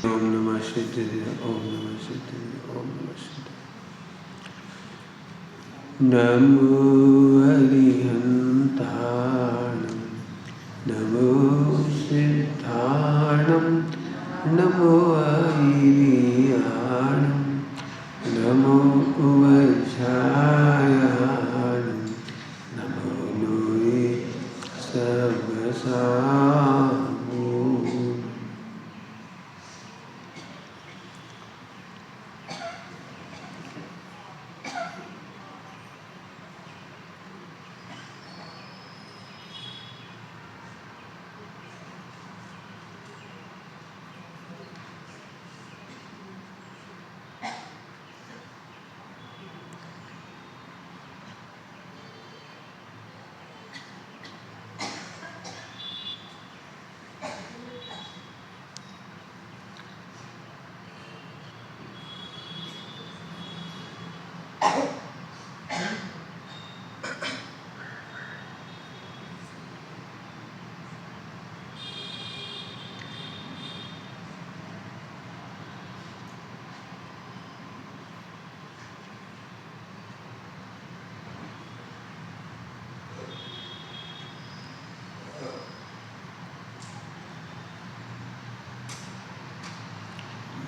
ओम नमः शिवाय, ओम नमः शिवाय, ओम नमः शिवाय। नमो हरिहंताणं, नमो सिद्धाणं, नमो अहिरियाणं, नमो उवज्झायाणं, नमो लोये सर्वसाहूणं।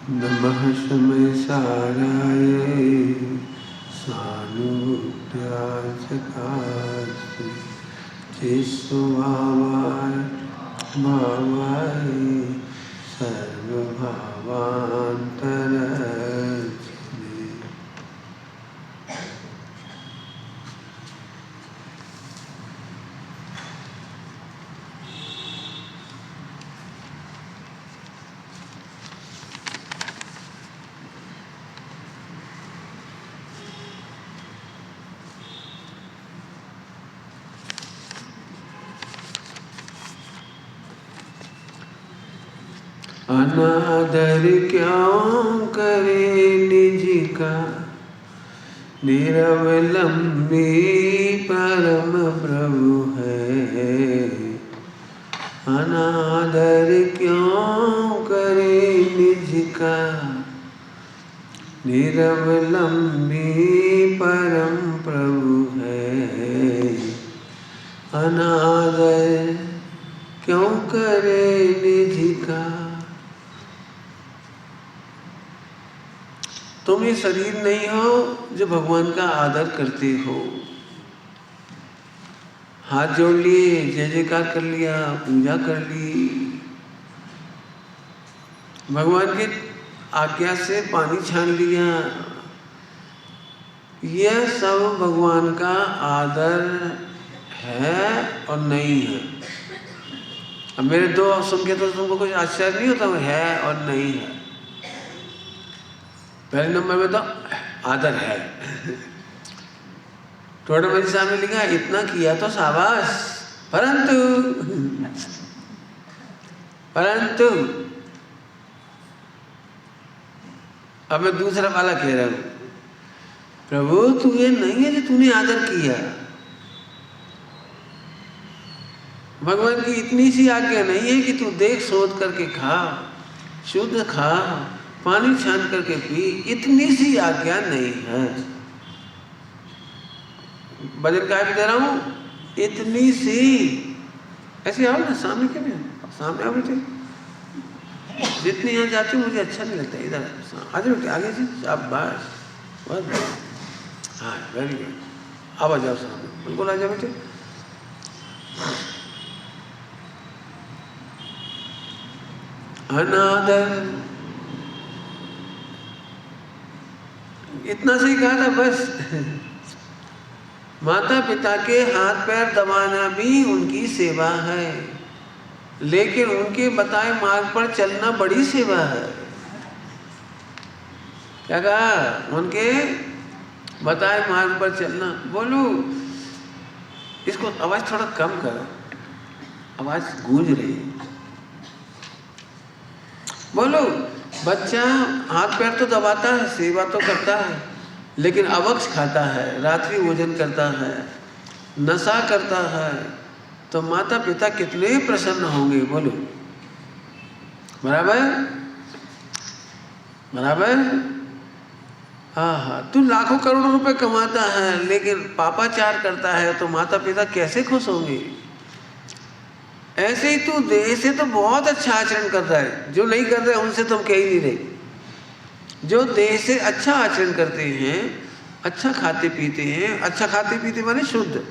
नमः शमय साराय सानुद्याचकास्ति चिस्वावाय भावाय सर्वभावान्तरचिने। अनादर क्यों करे निज का, निरवलंबी परम प्रभु है। अनादर क्यों करे निज का, निरवलंबी परम प्रभु है। अनादर क्यों करे निज का। तुम ये शरीर नहीं हो जो भगवान का आदर करते हो। हाथ जोड़ लिए, जय जयकार कर लिया, पूजा कर ली, भगवान की आज्ञा से पानी छान लिया, यह सब भगवान का आदर है और नहीं है। अब मेरे दो सुन के तो तुमको कुछ आश्चर्य नहीं होता, वो है और नहीं है। पहले नंबर में तो आदर है। थोड़ा मेरे सामने लिखा इतना किया तो शाबाश, परंतु अब मैं दूसरा वाला कह रहा हूं, प्रभु तू ये नहीं है कि तूने आदर किया। भगवान की इतनी सी आज्ञा नहीं है कि तू देख सोच करके खा, शुद्ध खा, पानी छान करके पी, इतनी सी आज्ञा नहीं है। भजन का भी दे रहा हूं, इतनी सी। ऐसे आओ ना सामने, के में सामने आओ बेटे। जितनी यहाँ जाती हूँ मुझे अच्छा नहीं लगता। इधर आ जाओ बेटे, आगे से शाबाश, बहुत बढ़िया, हाँ वेरी गुड। अब आ जाओ सामने, बिल्कुल आ जाओ बेटे। अनादर इतना सही कहा था बस। माता पिता के हाथ पैर दबाना भी उनकी सेवा है, लेकिन उनके बताए मार्ग पर चलना बड़ी सेवा है। क्या कहा? उनके बताए मार्ग पर चलना। बोलो, इसको आवाज थोड़ा कम करो, आवाज गूंज रही है। बोलो, बच्चा हाथ पैर तो दबाता है, सेवा तो करता है, लेकिन अवक्ष खाता है, रात्रि भोजन करता है, नशा करता है, तो माता पिता कितने प्रसन्न होंगे। बोलो, बराबर। बराबर। हाँ, तू लाखों करोड़ों रुपए कमाता है लेकिन पापाचार करता है तो माता पिता कैसे खुश होंगे? ऐसे ही तू देह से तो बहुत अच्छा आचरण कर रहा है, जो नहीं कर रहे उनसे तुम कह ही नहीं रहे। जो देह से अच्छा आचरण करते हैं, अच्छा खाते पीते हैं, अच्छा खाते पीते माने शुद्ध,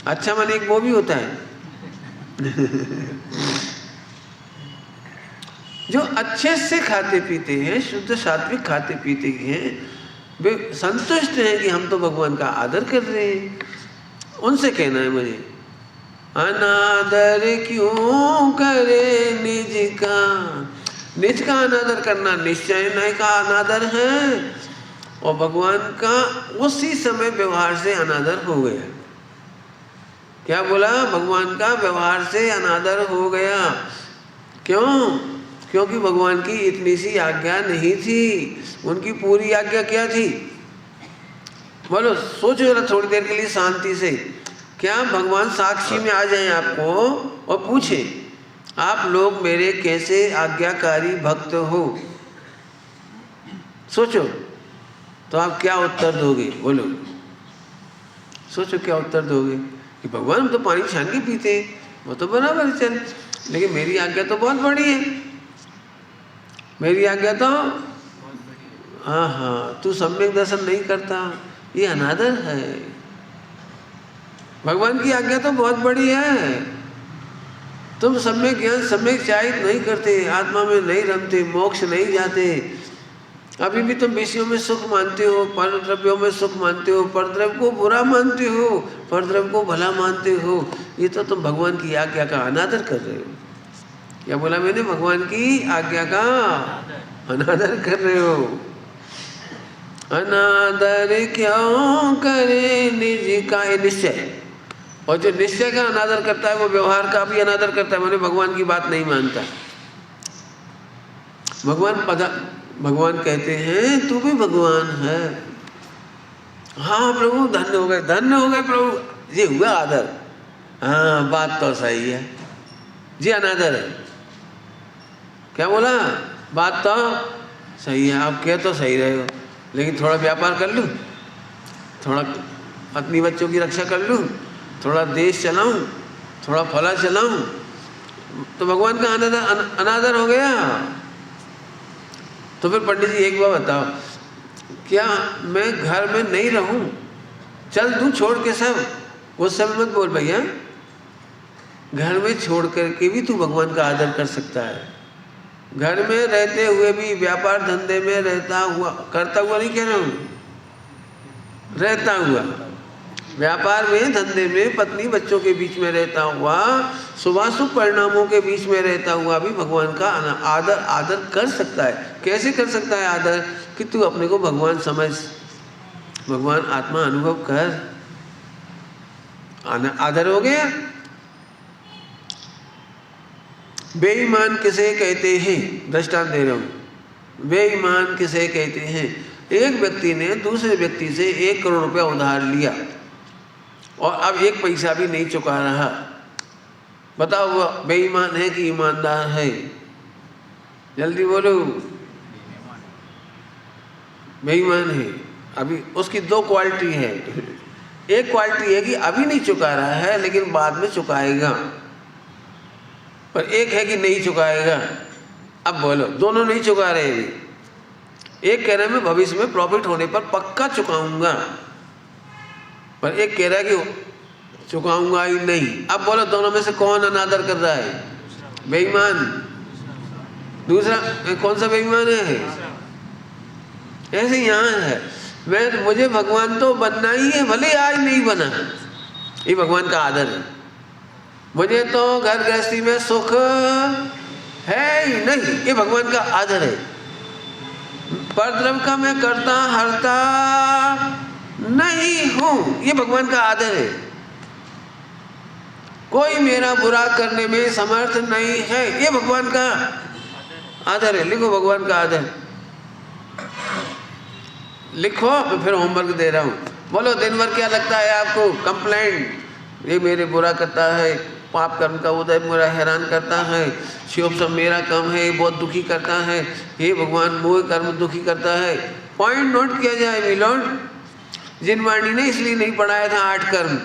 अच्छा माने एक वो भी होता है जो अच्छे से खाते पीते हैं, शुद्ध सात्विक खाते पीते हैं, वे संतुष्ट हैं कि हम तो भगवान का आदर कर रहे हैं। उनसे कहना है मुझे, अनादर क्यों करे निज का। निज का अनादर करना निश्चय नहीं का अनादर है, और भगवान का उसी समय व्यवहार से अनादर हो गया। क्या बोला? भगवान का व्यवहार से अनादर हो गया। क्यों? क्योंकि भगवान की इतनी सी आज्ञा नहीं थी, उनकी पूरी आज्ञा क्या थी? बोलो, सोचो जरा थोड़ी देर के लिए शांति से। क्या भगवान साक्षी में आ जाएं आपको और पूछे, आप लोग मेरे कैसे आज्ञाकारी भक्त हो? सोचो तो आप क्या उत्तर दोगे? बोलो, सोचो क्या उत्तर दोगे? कि भगवान तो पानी छान के पीते, वो तो बराबर चल, लेकिन मेरी आज्ञा तो बहुत बड़ी है, मेरी आज्ञा तो हाँ, तू सम्यक दर्शन नहीं करता, ये अनादर है। भगवान की आज्ञा तो बहुत बड़ी है, तुम सम्यक ज्ञान सम्यक चारित नहीं करते, आत्मा में नहीं रमते, मोक्ष नहीं जाते, अभी भी तुम विषयों में सुख मानते हो, पर द्रव्यों में सुख मानते हो, पर द्रव्य को बुरा मानते हो, पर द्रव्य को भला मानते हो। ये तो तुम भगवान की आज्ञा का अनादर कर रहे हो। क्या बोला मैंने? भगवान की आज्ञा का अनादर कर रहे हो। अनादर क्यों करे निज का निश्चय, और जो निश्चय का अनादर करता है वो व्यवहार का भी अनादर करता है, मैंने भगवान की बात नहीं मानता। भगवान कहते हैं तू भी भगवान है। हाँ प्रभु, धन्य हो गए, धन्य हो गए प्रभु, ये हुआ आदर। हाँ, बात तो सही है जी, अनादर है। क्या बोला? बात तो सही है, आप कह तो सही रहे हो, लेकिन थोड़ा व्यापार कर लूँ, थोड़ा पत्नी बच्चों की रक्षा कर लूँ, थोड़ा देश चलाऊँ, थोड़ा फला चलाऊँ, तो भगवान का अनादर हो गया। तो फिर पंडित जी एक बार बताओ, क्या मैं घर में नहीं रहूं, चल दूं छोड़ के सब? वो सब मत बोल भैया, घर में छोड़ करके भी तू भगवान का आदर कर सकता है। घर में रहते हुए भी, व्यापार धंधे में रहता हुआ, करता हुआ नहीं कह रहा हूँ, रहता हुआ, व्यापार में धंधे में पत्नी बच्चों के बीच में रहता हुआ, शुभाशुभ परिणामों के बीच में रहता हुआ भी भगवान का आदर कर सकता है। कैसे कर सकता है आदर? कि तू अपने को भगवान समझ, भगवान आत्मा अनुभव कर, आदर हो गया। बेईमान किसे कहते हैं? दृष्टांत दे रहा हूँ। बेईमान किसे कहते हैं? एक व्यक्ति ने दूसरे व्यक्ति से 1 करोड़ रुपया उधार लिया और अब 1 पैसा भी नहीं चुका रहा। बताओ वो बेईमान है कि ईमानदार है? जल्दी बोलो। बेईमान है। अभी उसकी 2 क्वालिटी है। एक क्वालिटी है कि अभी नहीं चुका रहा है लेकिन बाद में चुकाएगा, पर एक है कि नहीं चुकाएगा। अब बोलो, दोनों नहीं चुका रहे अभी। एक कह रहा है मैं भविष्य में प्रॉफिट होने पर पक्का चुकाऊंगा, पर एक कह रहा है कि चुकाऊंगा ही नहीं। अब बोलो दोनों में से कौन अनादर कर रहा है? बेईमान। दूसरा कौन सा बेईमान है? ऐसे यहाँ है, मुझे भगवान तो बनना ही है, भले आज नहीं बना, ये भगवान का आदर है। मुझे तो घर गृहस्थी में सुख है ही नहीं, ये भगवान का आदर है। परद्रव्य का मैं करता हरता नहीं हूं, ये भगवान का आदर है। कोई मेरा बुरा करने में समर्थ नहीं है, ये भगवान का आदर है। लिखो भगवान का आदर, लिखो। मैं फिर होमवर्क दे रहा हूँ। बोलो दिन भर क्या लगता है आपको? कंप्लेंट, ये मेरे बुरा करता है, पाप कर्म का उदय मेरा हैरान करता है, शुभ सब मेरा कम है, बहुत दुखी करता है, हे भगवान मोह कर्म दुखी करता है। पॉइंट नोट किया जाए मिलोड, जिनवाणी ने इसलिए नहीं पढ़ाया था 8 कर्म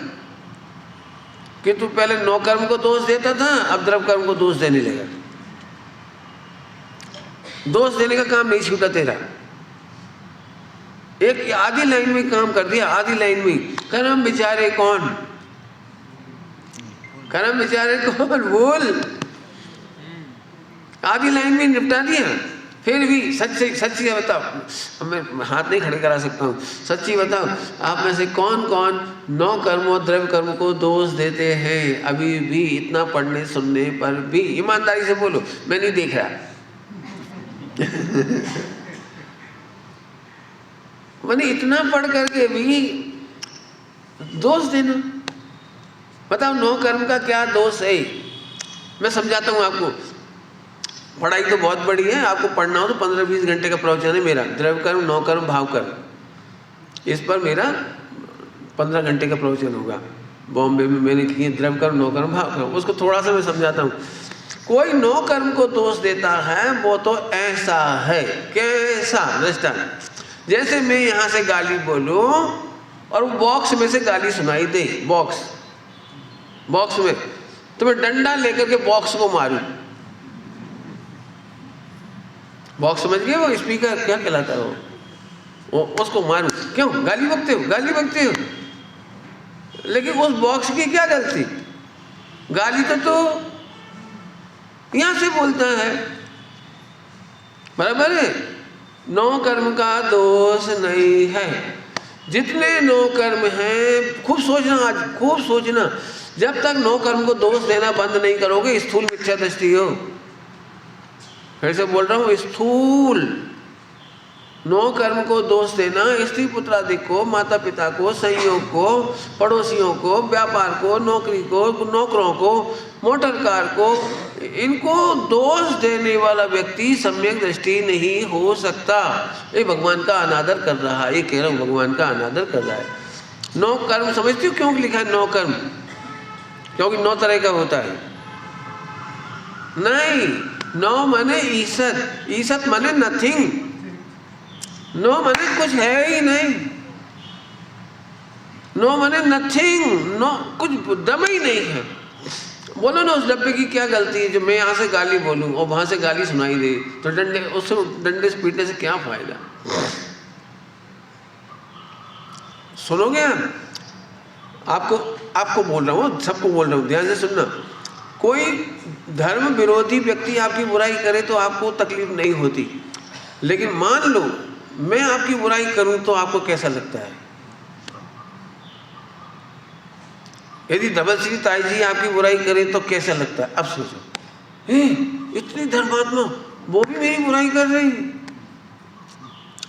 कि तू पहले 9 कर्म को दोष देता था, अब द्रव्य कर्म को दोष देने लगा। दोष देने का काम नहीं छूटा तेरा, एक आधी लाइन में काम कर दिया, आधी लाइन में। कर्म बेचारे कौन, कर्म बेचारे कौन, बोल। आधी लाइन में निपटा दिया। फिर भी सच्ची बताओ, मैं हाथ नहीं खड़े करा सकता हूँ, सच्ची बताओ आप में से कौन कौन 9 कर्म और द्रव्य कर्म को दोष देते हैं अभी भी? इतना पढ़ने सुनने पर भी ईमानदारी से बोलो, मैं नहीं देख रहा। मैंने इतना पढ़ करके भी दोष देना, बताओ 9 कर्म का क्या दोष है? मैं समझाता हूँ आपको। पढ़ाई तो बहुत बड़ी है, आपको पढ़ना हो तो 15-20 घंटे का प्रवचन है मेरा, द्रव्य कर्म 9 कर्म भाव कर्म, इस पर मेरा 15 घंटे का प्रवचन होगा। बॉम्बे में मैंने किए द्रव्य कर्म 9 कर्म भाव कर्म, उसको थोड़ा सा मैं समझाता हूँ। कोई 9 कर्म को दोष देता है वो तो ऐसा है, कैसा दृष्टांत, जैसे मैं यहाँ से गाली बोलूँ और वो बॉक्स में से गाली सुनाई दे, बॉक्स में, तो मैं डंडा लेकर के बॉक्स को मारूं। बॉक्स समझ गए, वो स्पीकर क्या कहलाता है वो उसको मारूं। क्यों? गाली बकते हो, लेकिन उस बॉक्स की क्या गलती? गाली तो यहां से बोलता है, बराबर है। 9 कर्म का दोष नहीं है, जितने 9 कर्म हैं, खूब सोचना, आज खूब सोचना, जब तक 9 कर्म को दोष देना बंद नहीं करोगे स्थूल मिथ्या दृष्टि हो। फिर से बोल रहा हूँ, स्थूल 9 कर्म को दोष देना, स्त्री पुत्र आदि को, माता पिता को, संयोग को, पड़ोसियों को, व्यापार को, नौकरी को, नौकरों को, मोटर कार को, इनको दोष देने वाला व्यक्ति सम्यक दृष्टि नहीं हो सकता। ये भगवान का अनादर कर रहा है, ये कह रहा हूँ, भगवान का अनादर कर रहा है। 9 कर्म समझते हो क्यों लिखा है 9 कर्म? क्योंकि 9 तरह का होता है? नहीं, 9 माने ईसत माने नथिंग, 9 माने कुछ है ही नहीं, 9 माने नथिंग, कुछ दम ही नहीं है। बोलो ना, उस डब्बे की क्या गलती है जो मैं यहाँ से गाली बोलूँ और वहाँ से गाली सुनाई दे, तो डंडे से पीटने से क्या फायदा? सुनोगे आप? आपको बोल रहा हूँ, सबको बोल रहा हूँ, ध्यान से सुनना। कोई धर्म विरोधी व्यक्ति आपकी बुराई करे तो आपको तकलीफ नहीं होती, लेकिन मान लो मैं आपकी बुराई करूं तो आपको कैसा लगता है? यदि धवल श्री ताई जी आपकी बुराई करें तो कैसा लगता है? अब सोचो, इतनी धर्मात्मा, वो भी मेरी बुराई कर रही,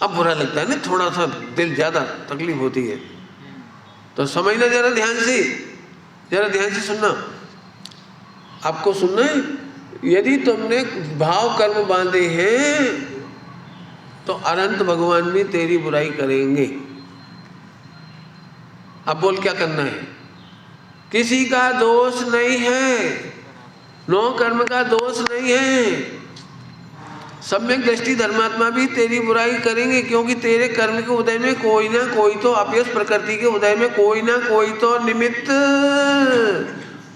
अब बुरा लगता है ना, थोड़ा सा दिल ज्यादा तकलीफ होती है। तो समझना, जरा ध्यान से सुनना, आपको सुनना है। यदि तुमने भाव कर्म बांधे हैं तो अनंत भगवान भी तेरी बुराई करेंगे। अब बोल क्या करना है? किसी का दोष नहीं है, 9 कर्म का दोष नहीं है। सम्यक दृष्टि धर्मात्मा भी तेरी बुराई करेंगे, क्योंकि तेरे कर्म के उदय में कोई ना कोई तो, अपयश प्रकृति के उदय में कोई ना कोई तो निमित्त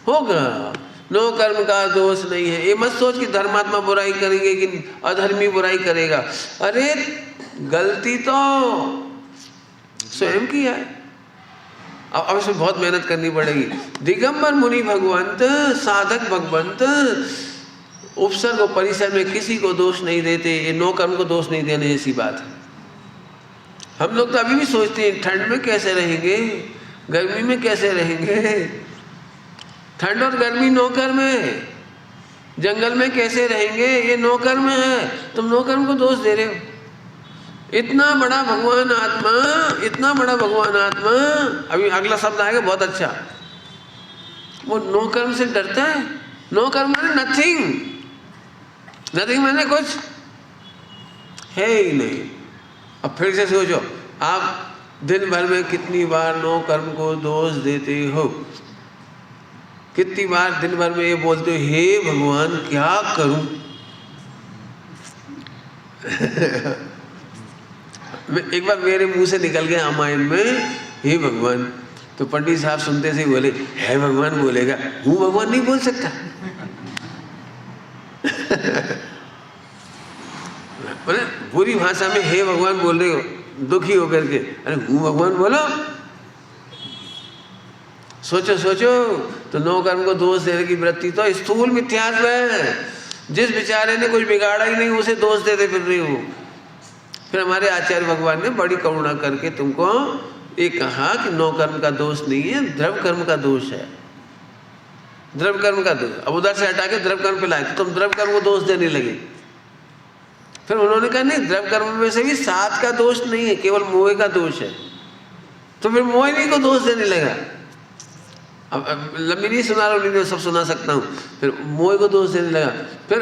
होगा। 9 कर्म का दोष नहीं है। ये मत सोच कि धर्मात्मा बुराई करेंगे कि अधर्मी बुराई करेगा। अरे गलती तो स्वयं की है। अब इसमें बहुत मेहनत करनी पड़ेगी। दिगंबर मुनि भगवंत, साधक भगवंत उपसर्ग और परिसर में किसी को दोष नहीं देते। ये 9 कर्म को दोष नहीं देने जैसी बात है। हम लोग तो अभी भी सोचते हैं ठंड में कैसे रहेंगे, गर्मी में कैसे रहेंगे। ठंड और गर्मी 9 कर्म है। जंगल में कैसे रहेंगे, ये 9 कर्म है। तुम 9 कर्म को दोष दे रहे हो। इतना बड़ा भगवान आत्मा, अभी अगला शब्द आएगा बहुत अच्छा, वो 9 कर्म से डरता है। 9 कर्म माने नथिंग माने कुछ है ही नहीं। अब फिर से सोचो, आप दिन भर में कितनी बार 9 कर्म को दोष देते हो? कितनी बार दिन भर में ये बोलते हो, हे भगवान क्या करूं। एक बार मेरे मुंह से निकल गया रामायण में हे भगवान, तो पंडित साहब सुनते से बोले, है भगवान बोलेगा, हूँ भगवान नहीं बोल सकता। बोले बुरी भाषा में हे भगवान बोल रहे हो, दुखी होकर के, अरे हूँ भगवान बोलो। सोचो सोचो, तो नौ कर्म को दोष देने की वृत्ति तो स्थूल मिथ्यात्व है। जिस बेचारे ने कुछ बिगाड़ा ही नहीं उसे दोष देते फिर रही हो। फिर हमारे आचार्य भगवान ने बड़ी करुणा करके तुमको ये कहा कि नौ कर्म का दोष नहीं है, द्रव्य कर्म का दोष है। द्रव्य कर्म का दोष, अब उधर से हटा के द्रव्य कर्म पे लाए तो तुम द्रव्य कर्म को दोष देने लगे। फिर उन्होंने कहा नहीं, द्रव्य कर्म में से भी सात का दोष नहीं है, केवल मोह का दोष है। तो फिर मोहिनी को दोष देने लगा। अब लंबी नहीं सुना रहा हूँ, सब सुना सकता हूँ। फिर मोह को दोष देने लगा। फिर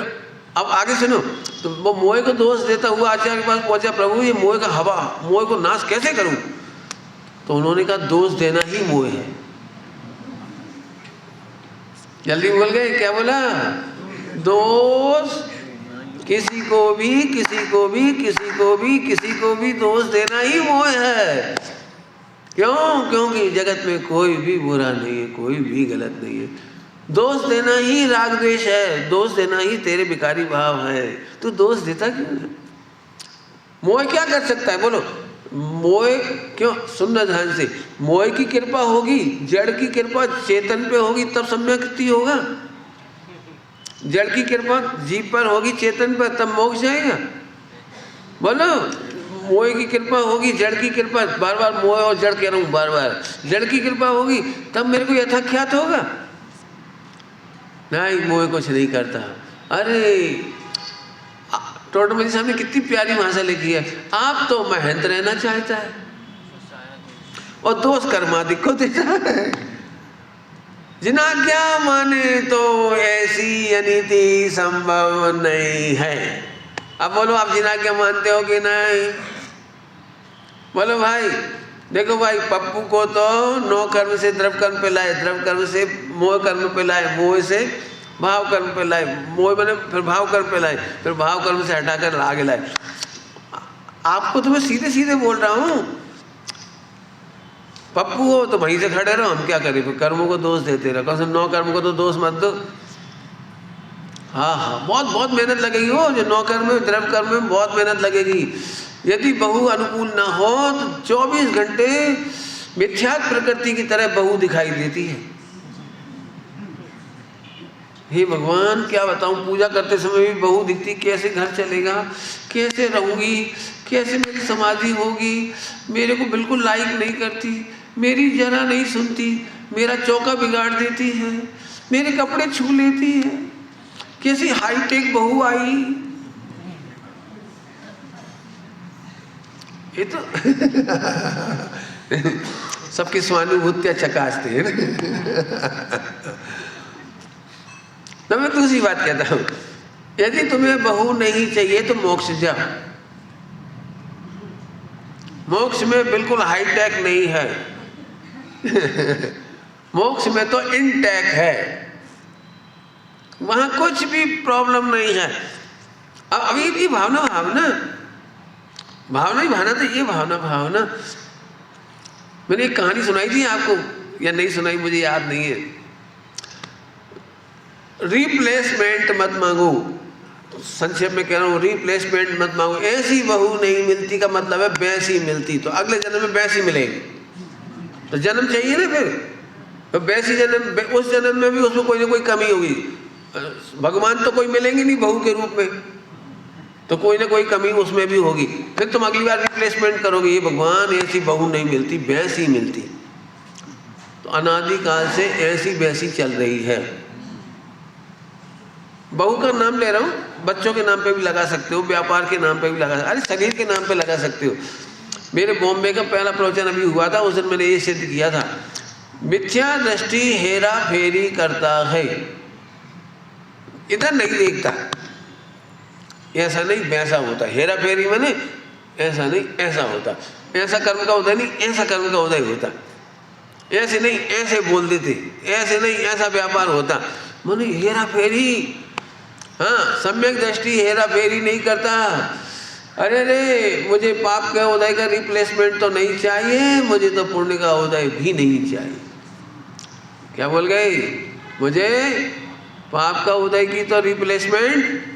अब आगे सुनो, तो वो मोह को दोष देता हुआ आचार्य के पास पहुंचा, प्रभु ये मोह का हवा, मोह को नाश कैसे करूं। तो उन्होंने कहा दोष देना ही मोह है। जल्दी बोल गए, क्या बोला, दोष किसी को भी किसी को भी किसी को भी किसी को भी दोष देना ही मोह है। क्यों? क्योंकि जगत में कोई भी बुरा नहीं है, कोई भी गलत नहीं है। दोष देना ही राग द्वेष है, दोष देना ही तेरे विकारी भाव है। तू दोष देता क्यों है? मोह क्या कर सकता है बोलो? मोह क्यों, सुनना ध्यान से, मोह की कृपा होगी, जड़ की कृपा चेतन पे होगी तब सम्यक्ति होगा। जड़ की कृपा जीव पर होगी, चेतन पर, तब मोक्ष जाएगा। बोलो, मोह की कृपा होगी, जड़ की कृपा, बार बार मोह और जड़ कह रहा हूँ, बार बार जड़ की कृपा होगी तब मेरे को यथाख्यात होगा। नहीं, मोह कुछ नहीं करता। अरे टोटमली साहब ने कितनी प्यारी भाषा लिखी है, आप तो महंत रहना चाहता है और दोष कर्मादिक को देता है। जिनाज्ञा माने तो ऐसी अनीति संभव नहीं है। अब बोलो, आप जिनाज्ञा मानते हो कि नहीं? बोलो भाई, देखो भाई, पप्पू को तो नौ कर्म से द्रव्य कर्म पे लाए, द्रव्य कर्म से मोह कर्म पे लाए, मोह से भाव कर्म पे लाए, मोह बने फिर भाव कर्म पे लाए, फिर भाव कर्म से हटाकर आगे लाए। आपको तो मैं सीधे सीधे बोल रहा हूँ, पप्पू हो तो वहीं से खड़े रहो, हम क्या करें? फिर कर्मों को दोष देते रहो। कम नौ कर्म को तो दोष मत दो। हाँ हाँ, बहुत बहुत मेहनत लगेगी हो, जो नौ कर्म में द्रव्य कर्म में बहुत मेहनत लगेगी। यदि बहू अनुकूल ना हो तो 24 घंटे मिथ्यात्व प्रकृति की तरह बहू दिखाई देती है। हे भगवान, क्या बताऊं, पूजा करते समय भी बहू दिखती, कैसे घर चलेगा, कैसे रहूंगी, कैसे मेरी समाधि होगी, मेरे को बिल्कुल लाइक नहीं करती, मेरी जरा नहीं सुनती, मेरा चौका बिगाड़ देती है, मेरे कपड़े छू लेती है, कैसी हाईटेक बहू आई। ये तो सबकी स्वानुभूतियां चकासते हैं ना। तो मैं दूसरी बात कहता हूं, यदि तुम्हें बहू नहीं चाहिए तो मोक्ष जाओ। मोक्ष में बिल्कुल हाईटेक नहीं है। मोक्ष में तो इनटेक है, वहां कुछ भी प्रॉब्लम नहीं है। अब अभी भी भावना भावना भावना ही भावना, तो ये भावना भावना। मैंने एक कहानी सुनाई थी आपको या नहीं सुनाई मुझे याद नहीं है। रिप्लेसमेंट मत मांगो, संक्षेप में कह रहा हूँ, रिप्लेसमेंट मत मांगो। ऐसी बहू नहीं मिलती का मतलब है वैसी मिलती, तो अगले जन्म में वैसी मिलेगी। तो जन्म चाहिए ना, फिर तो वैसी जन्म, उस जन्म में भी उसमें कोई ना कोई कमी होगी। भगवान तो कोई मिलेंगे नहीं बहू के रूप में, तो कोई ना कोई कमी उसमें भी होगी। फिर तुम अगली बार रिप्लेसमेंट करोगे, ये भगवान ऐसी बहू नहीं मिलती, वैसी मिलती। तो अनादिकाल से ऐसी वैसी चल रही है। बहू का नाम ले रहा हूँ, बच्चों के नाम पे भी लगा सकते हो, व्यापार के नाम पे भी लगा, अरे शरीर के नाम पे लगा सकते हो। मेरे बॉम्बे का पहला प्रवचन अभी हुआ था, उस दिन मैंने ये सिद्ध किया था, मिथ्या दृष्टि हेरा फेरी करता है, इधर नहीं देखता, ऐसा नहीं वैसा होता। हेरा फेरी मैंने ऐसा नहीं ऐसा होता, ऐसा कर्म का उदय नहीं ऐसा कर्म का उदय होता। ऐसे नहीं ऐसे बोल देते, ऐसे नहीं ऐसा व्यापार होता। माने हेरा फेरी, हाँ, सम्यक दृष्टि हेरा फेरी नहीं करता। अरे रे, मुझे पाप का उदय का रिप्लेसमेंट तो नहीं चाहिए, मुझे तो पुण्य का उदय भी नहीं चाहिए। क्या बोल गए? मुझे पाप का उदय की तो रिप्लेसमेंट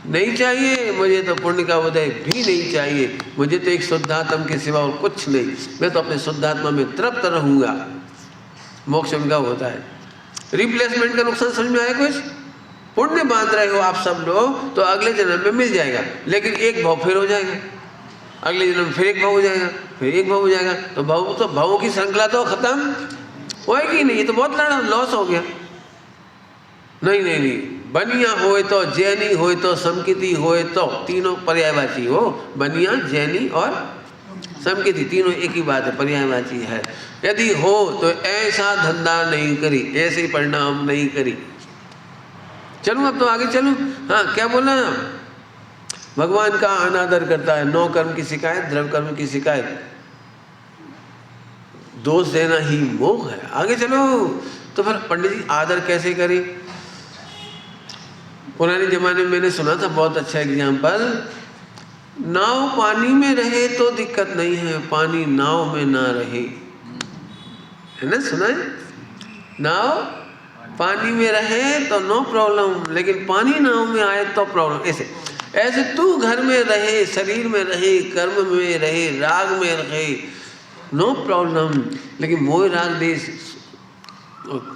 नहीं चाहिए, मुझे तो पुण्य का उदय भी नहीं चाहिए, मुझे तो एक शुद्धात्मा के सिवा और कुछ नहीं, मैं तो अपने शुद्धात्मा में तृप्त रहूंगा। मोक्ष उनका होता है। रिप्लेसमेंट का नुकसान समझ में आया कुछ? पुण्य बांध रहे हो आप सब लोग तो अगले जन्म में मिल जाएगा, लेकिन एक भाव फिर हो जाएगा, अगले जन्म फिर एक भाव हो जाएगा, फिर एक भाव हो जाएगा, तो भावों की श्रृंखला तो खत्म होएगी नहीं। ये तो बहुत बड़ा लॉस हो गया। नहीं नहीं नहीं, बनिया होए तो जैनी होए तो समकिति होए तो, तीनों पर्यायवाची हो, बनिया जैनी और समकिति तीनों एक ही बात है, पर्यायवाची है। यदि हो तो ऐसा धंधा नहीं करी, ऐसे परिणाम नहीं करी। चलूं अब तो आगे चलूं। हाँ, क्या बोला? भगवान का अनादर करता है, नौ कर्म की शिकायत, द्रव्य कर्म की शिकायत, दोष देना ही मोह है। आगे चलो। तो फिर पंडित जी आदर कैसे करें? पुराने जमाने में मैंने सुना था बहुत अच्छा एग्जाम्पल, नाव पानी में रहे तो दिक्कत नहीं है, पानी नाव में ना रहे, है ना? सुना है? नाव पानी में रहे तो नो प्रॉब्लम, लेकिन पानी नाव में आए तो प्रॉब्लम। ऐसे ऐसे तू घर में रहे, शरीर में रहे, कर्म में रहे, राग में रहे, नो प्रॉब्लम, लेकिन मोह राग देश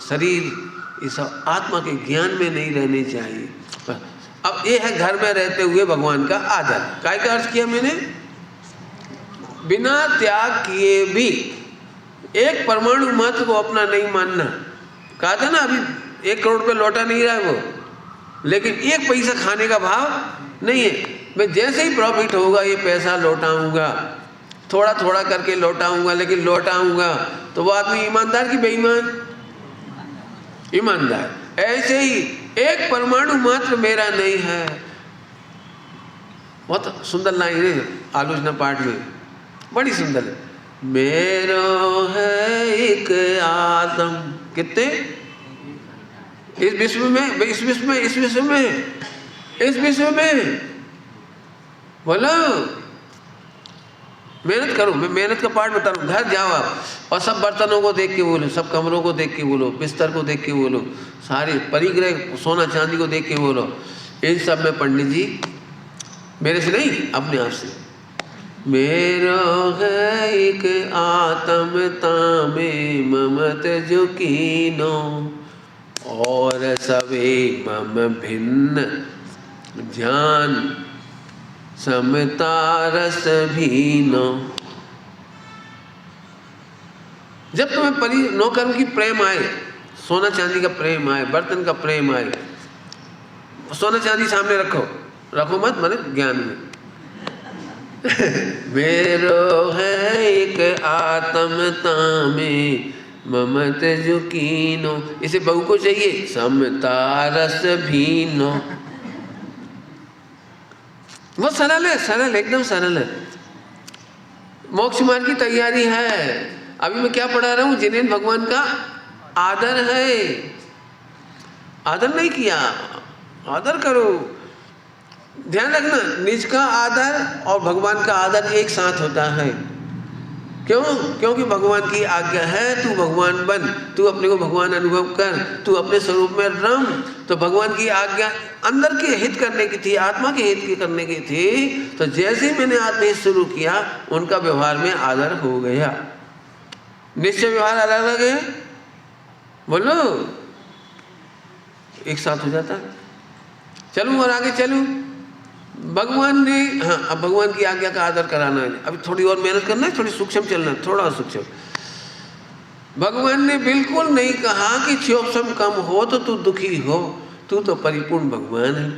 शरीर इस आत्मा के ज्ञान में नहीं रहने चाहिए। अब ये है घर में रहते हुए भगवान का आदर। काय का अर्थ किया मैंने? बिना त्याग किए भी एक परमाणु मात्र को अपना नहीं मानना। कहा था ना अभी 1 करोड़ रुपये लौटा नहीं रहा है वो, लेकिन 1 पैसा खाने का भाव नहीं है। मैं जैसे ही प्रॉफिट होगा ये पैसा लौटाऊंगा, थोड़ा थोड़ा करके लौटाऊंगा, लेकिन लौटाऊंगा। तो वो आदमी ईमानदार की बेईमान? ईमानदार। ऐसे ही एक परमाणु मात्र मेरा नहीं है। बहुत सुंदर लाइन है आलोचना पाठ में, बड़ी सुंदर है। मेरो है एक आदम, कितने? इस विश्व में, इस विश्व में, इस विश्व में, इस विश्व में बोलो। मेहनत करो, मैं मेहनत का पाठ बता रहा हूँ। घर जाओ आप और सब बर्तनों को देख के बोलो, सब कमरों को देख के बोलो, बिस्तर को देख के बोलो, सारे परिग्रह सोना चांदी को देख के बोलो। इन सब में पंडित जी, मेरे से नहीं, अपने आप से, मेरो है एक आत्म तामे ममत जो कीनो, और सवे मम भिन्न ज्ञान समता रस भीनो। जब तुम्हें नौकर्म की प्रेम आए, सोना चांदी का प्रेम आए, बर्तन का प्रेम आए, सोना चांदी सामने रखो, रखो मत माने ज्ञान में। मेरो है एक आत्म तामे ममत जो कीनो, इसे बहु को चाहिए समता रस भीनो। वो सरल है, सरल, एकदम सरल है। मोक्ष मार्ग की तैयारी है। अभी मैं क्या पढ़ा रहा हूं? जिन्हें भगवान का आदर है। आदर नहीं किया, आदर करो। ध्यान रखना, निज का आदर और भगवान का आदर एक साथ होता है। क्यों? क्योंकि भगवान की आज्ञा है तू भगवान बन, तू अपने को भगवान अनुभव कर, तू अपने स्वरूप में रम। तो भगवान की आज्ञा अंदर के हित करने की थी, आत्मा के हित की करने की थी। तो जैसे ही मैंने आत्महित शुरू किया, उनका व्यवहार में आदर हो गया। निश्चय व्यवहार अलग अलग है, बोलो, एक साथ हो जाता है। चलूं और आगे चलूं। भगवान ने, हाँ, अब भगवान की आज्ञा का आदर कराना है। अभी थोड़ी और मेहनत करना है, थोड़ी सूक्ष्म चलना है, थोड़ा सूक्ष्म। भगवान ने बिल्कुल नहीं कहा कि क्षोभसम कम हो तो तू दुखी हो, तू तो परिपूर्ण भगवान है।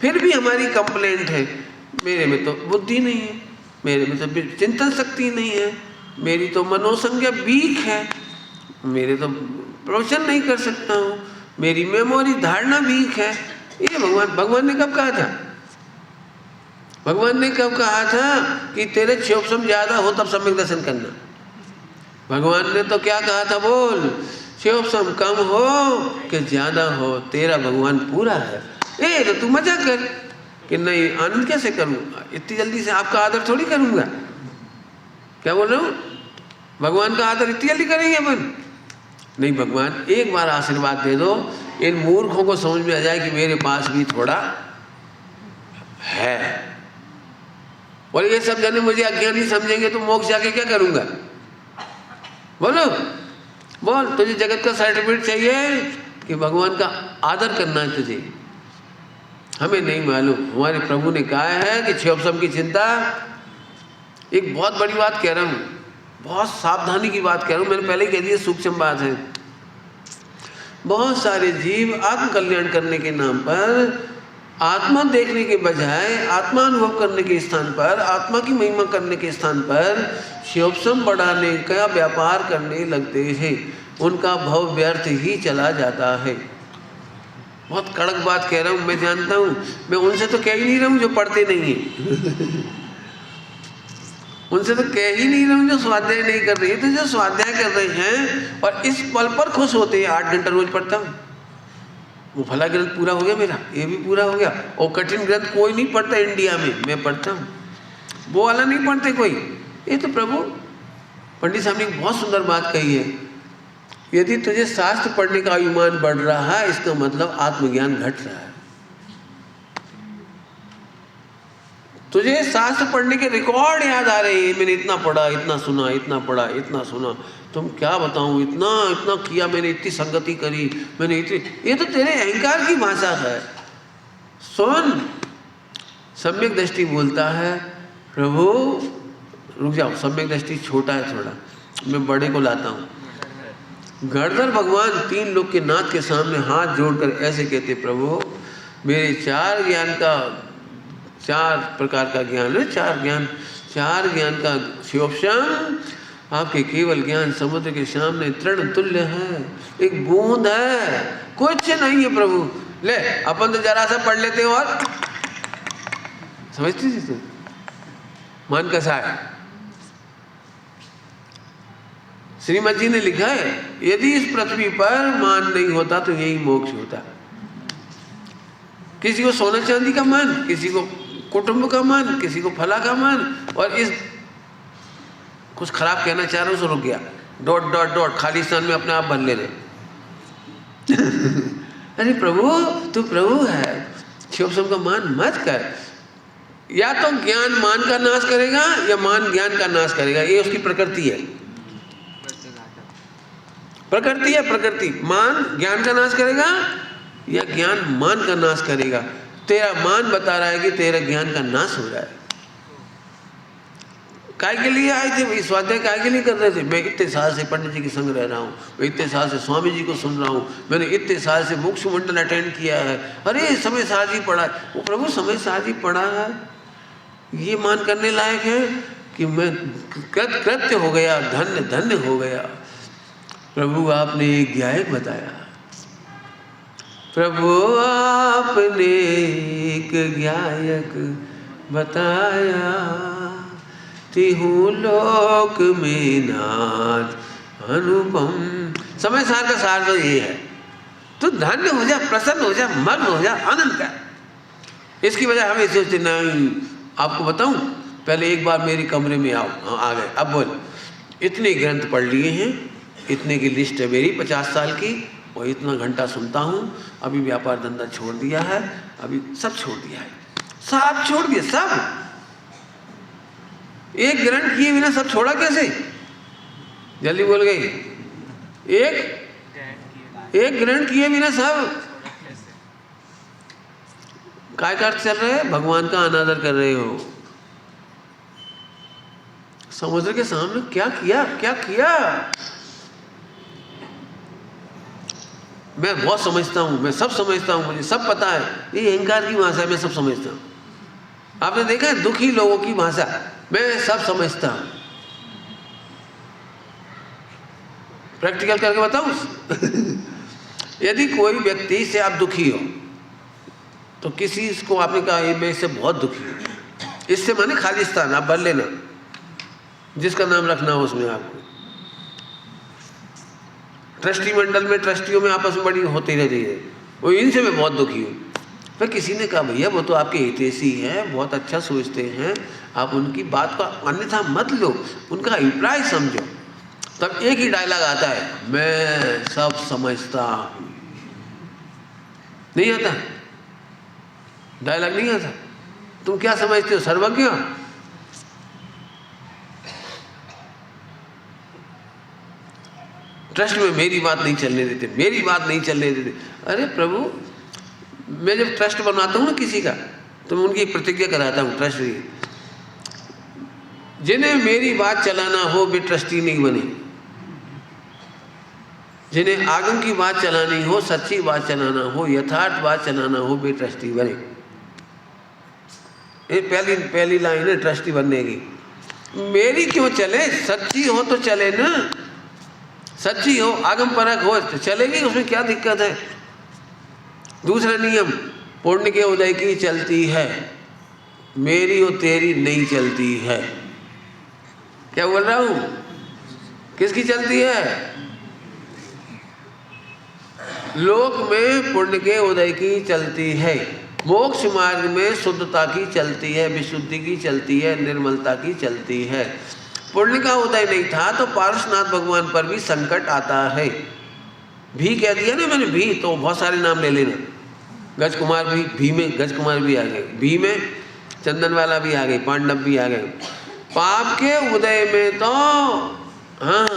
फिर भी हमारी कंप्लेंट है, मेरे में तो बुद्धि नहीं है, मेरे में तो चिंतन शक्ति नहीं है, मेरी तो मनोसंज्ञा वीक है, मेरे तो प्रवचन नहीं कर सकता हूँ, मेरी मेमोरी धारणा वीक है। ये भगवान ने कब कहा था? भगवान ने कब कहा था कि तेरे क्षोभसम ज्यादा हो तब सम्यक दर्शन करना? भगवान ने तो क्या कहा था, बोल, शिव सम कम हो कि ज्यादा हो, तेरा भगवान पूरा है। तो तू मजा कर कि नहीं, आनंद कैसे करूं, इतनी जल्दी से आपका आदर थोड़ी करूंगा। क्या बोल रहा हूं, भगवान का आदर इतनी जल्दी करेंगे अपन? नहीं, भगवान एक बार आशीर्वाद दे दो, इन मूर्खों को समझ में आ जाए कि मेरे पास भी थोड़ा है। और ये सब जने मुझे अज्ञानी समझेंगे तो मोक्ष जाके क्या करूंगा? बोलो, बोल, तुझे जगत का सर्टिफिकेट चाहिए कि भगवान का आदर करना है तुझे? हमें नहीं मालूम। हमारे प्रभु ने कहा है कि क्षयोपशम की चिंता, एक बहुत बड़ी बात कह रहा हूँ, बहुत सावधानी की बात कह रहा हूँ, मैंने पहले ही कह दिया, सूक्ष्म बात है। बहुत सारे जीव आत्म कल्याण करने के नाम पर, आत्मा देखने के बजाय आत्मा अनुभव करने के स्थान पर, आत्मा की महिमा करने के स्थान पर क्षयोपशम बढ़ाने का व्यापार करने लगते हैं। उनका भव व्यर्थ ही चला जाता है। बहुत कड़क बात कह रहा हूँ, मैं जानता हूँ, मैं उनसे तो कह ही नहीं रहा हूँ जो पढ़ते नहीं है उनसे तो कह ही नहीं रहा हूँ जो स्वाध्याय नहीं कर रही है। तो जो स्वाध्याय कर रहे हैं और इस पल पर खुश होते हैं, 8 घंटा रोज पढ़ता हूँ, वो फला ग्रंथ पूरा हो गया मेरा, ये भी पूरा हो गया। और कठिन ग्रंथ कोई नहीं पढ़ता इंडिया में, मैं पढ़ता हूँ, वो वाला नहीं पढ़ते कोई। ये तो प्रभु पंडित साहब ने बहुत सुंदर बात कही है, यदि तुझे शास्त्र पढ़ने का अभिमान बढ़ रहा है, इसका मतलब आत्मज्ञान घट रहा है। तुझे शास्त्र पढ़ने के रिकॉर्ड याद आ रहे हैं, मैंने इतना पढ़ा, इतना सुना, इतना पढ़ा, इतना सुना, तुम क्या बताऊं, इतना इतना किया मैंने, इतनी संगति करी मैंने, इतनी, ये तो तेरे अहंकार की भाषा है। सुन, सम्यक दृष्टि बोलता है, प्रभु रुक जाओ, सम्यक दृष्टि छोटा है थोड़ा, मैं बड़े को लाता हूँ। गणधर भगवान 3 लोग के नाथ के सामने हाथ जोड़कर ऐसे कहते, प्रभु मेरे 4 ज्ञान का, 4 प्रकार का ज्ञान है, 4 ज्ञान का क्षयोपशम आपके केवल ज्ञान समुद्र के सामने तृण तुल्य है, एक बूंद है, कुछ नहीं है प्रभु। ले, अपन तो जरा सा पढ़ लेते हो और समझते थे, मन कैसा है। श्रीमद जी ने लिखा है, यदि इस पृथ्वी पर मान नहीं होता तो यही मोक्ष होता। किसी को सोना चांदी का मान, किसी को कुटुंब का मान, किसी को फला का मान, और इस कुछ खराब कहना चाह रहा हूं, सो रुक गया, डॉट डॉट डॉट, खालिस्तान में अपने आप भर ले रहे अरे प्रभु, तू प्रभु है, क्षयोपशम का मान मत कर। या तो ज्ञान मान का नाश करेगा या मान ज्ञान का नाश करेगा, ये उसकी प्रकृति है। प्रकृति है, प्रकृति। मान ज्ञान का नाश करेगा या ज्ञान मान का नाश करेगा। तेरा मान बता रहा है कि तेरा ज्ञान का नाश हो रहा है। काय के लिए आए थे भाई, स्वाध्याय काय के लिए कर रहे थे? मैं इतने साल से पंडित जी के संग रह रहा हूँ, मैं इतने साल से स्वामी जी को सुन रहा हूँ, मैंने इतने साल से मोक्ष मंडल अटेंड किया है, अरे समय साज ही पढ़ा है। वो प्रभु समय साज ही पढ़ा है, ये मान करने लायक है कि मैं कृत्य हो गया, धन्य धन्य हो गया। प्रभु आपने एक गायक बताया, प्रभु आपने एक गायक बताया, तिहु लोक में नाथ अनुपम। समय सार का सार तो ये है, तू धन्य हो जा, प्रसन्न हो जा, मग्न हो जा, आनंद कर। इसकी वजह हमें सोचते नहीं। आपको बताऊं, पहले एक बार मेरे कमरे में आओ, आ गए, अब बोल, इतने ग्रंथ पढ़ लिए हैं, इतने की लिस्ट है मेरी 50 साल की, और इतना घंटा सुनता हूँ, अभी व्यापार धंधा छोड़ दिया है, अभी सब छोड़ दिया है, सब छोड़ दिया, सब। एक ग्रंथ किए बिना सब छोड़ा कैसे? जल्दी बोल गई, एक ग्रंथ किए बिना सब काय का अर्थ चल रहे हैं? भगवान का अनादर कर रहे हो। समुद्र के सामने क्या किया, क्या किया? मैं बहुत समझता हूँ, मैं सब समझता हूँ, मुझे सब पता है, ये अहंकार की भाषा है, मैं सब समझता हूँ। आपने देखा है दुखी लोगों की भाषा, मैं सब समझता हूँ। प्रैक्टिकल करके बताऊँ यदि कोई व्यक्ति से आप दुखी हो, तो किसी को आपने कहा मैं इससे बहुत दुखी हूँ, इससे माने खालिस्तान आप भर लेना, जिसका नाम रखना हो उसमें आपको, ट्रस्टी मंडल में ट्रस्टियों में आपस में बड़ी होती रहती है, वो इनसे मैं बहुत दुखी हूँ। फिर किसी ने कहा भैया वो तो आपके हितैषी हैं, बहुत अच्छा सोचते हैं, आप उनकी बात को अन्यथा मत लो, उनका अभिप्राय समझो। तब एक ही डायलॉग आता है, मैं सब समझता हूँ। नहीं आता डायलॉग, नहीं आता। तुम क्या समझते हो, सर्वज्ञ? ट्रस्ट में मेरी बात नहीं चलने देते, मेरी बात नहीं चलने देते। अरे प्रभु, मैं जब ट्रस्ट बनवाता हूँ ना किसी का, तो मैं उनकी प्रतिज्ञा कराता हूँ ट्रस्ट की, जिन्हें मेरी बात चलाना हो वे ट्रस्टी नहीं बने, जिन्हें आगम की बात चलानी हो, सच्ची बात चलाना हो, यथार्थ बात चलाना हो, वे ट्रस्टी बने। ये पहली लाइन है ट्रस्टी बनने की। मेरी क्यों चले, सच्ची हो तो चले ना, सच्ची हो, आगम परक हो तो चलेगी, उसमें क्या दिक्कत है। दूसरा नियम, पुण्य के उदय की चलती है, मेरी और तेरी नहीं चलती है। क्या बोल रहा हूं, किसकी चलती है? लोक में पुण्य के उदय की चलती है, मोक्ष मार्ग में शुद्धता की चलती है, विशुद्धि की चलती है, निर्मलता की चलती है। पुण्य का उदय नहीं था तो पार्श्वनाथ भगवान पर भी संकट आता है। भी कह दिया ना मैंने, भी तो बहुत सारे नाम ले लेना। गज कुमार भी में गज कुमार भी आ गए, भी में चंदन वाला भी आ गए, पांडव भी आ गए। पाप के उदय में तो हाँ,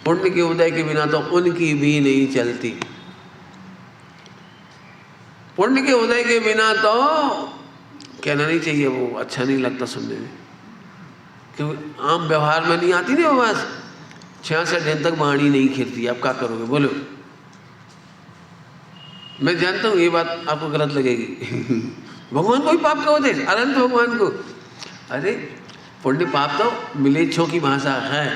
पुण्य के उदय के बिना तो उनकी भी नहीं चलती। पुण्य के उदय के बिना तो कहना नहीं चाहिए, वो अच्छा नहीं लगता सुनने में, क्योंकि आम व्यवहार में नहीं आती ना बस। 66 दिन तक वाणी नहीं खिरती, आप क्या करोगे बोलो। मैं जानता हूँ ये बात आपको गलत लगेगी भगवान को भी पाप का होते, अनंत भगवान को। अरे पुण्य पाप तो मिलेच्छों की भाषा है,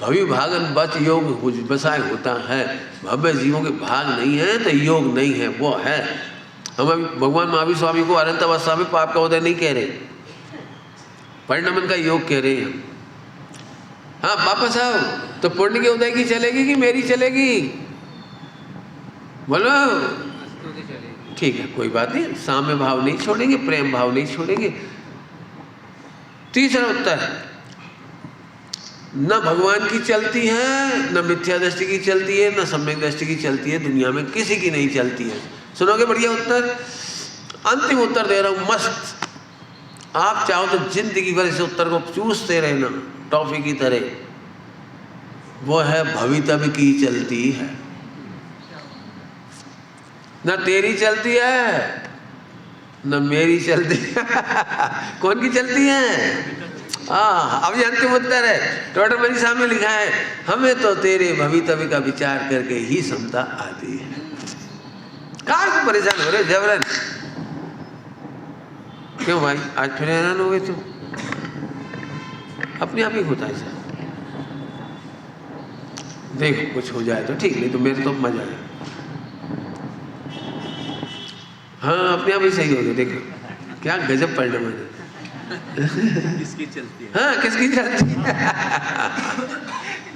भवि भागन बच योग बसाए होता है। भव्य जीवों के भाग नहीं है तो योग नहीं है, वो है। हम अभी भगवान महावीर स्वामी को अनंत अवस्था में पाप का उदय नहीं कह रहे, परिणमन का योग कह रहे हैं। हाँ वापस आओ, तो पुण्य के उदय की चलेगी कि मेरी चलेगी बोलो? ठीक है, कोई बात नहीं, साम्य भाव नहीं छोड़ेंगे, प्रेम भाव नहीं छोड़ेंगे। तीसरा उत्तर, न भगवान की चलती है, न मिथ्या दृष्टि की चलती है, न सम्यक दृष्टि की चलती है, दुनिया में किसी की नहीं चलती है। सुनोगे बढ़िया उत्तर? अंतिम उत्तर दे रहा हूं मस्त, आप चाहो तो जिंदगी भर इस उत्तर को चूसते रहना टॉफी की तरह। वो है भवितव्य की चलती है, न तेरी चलती है न मेरी चलती है कौन की चलती है? अब ये अंतिम उत्तर है। टोटल मेरी सामने लिखा है, हमें तो तेरे भवितव्य का विचार करके ही समता आती है। कहाँ को परेशान हो रहे जबरन? क्यों भाई आज फिर हैरान हो गए तुम? अपने आप ही होता है सर। देखो कुछ हो जाए तो ठीक, नहीं तो मेरे तो मजा है। हाँ अपने आप ही सही हो गया। देखो क्या गजब पढ़ना मैंने किसकी चलती है? हाँ किसकी चलती है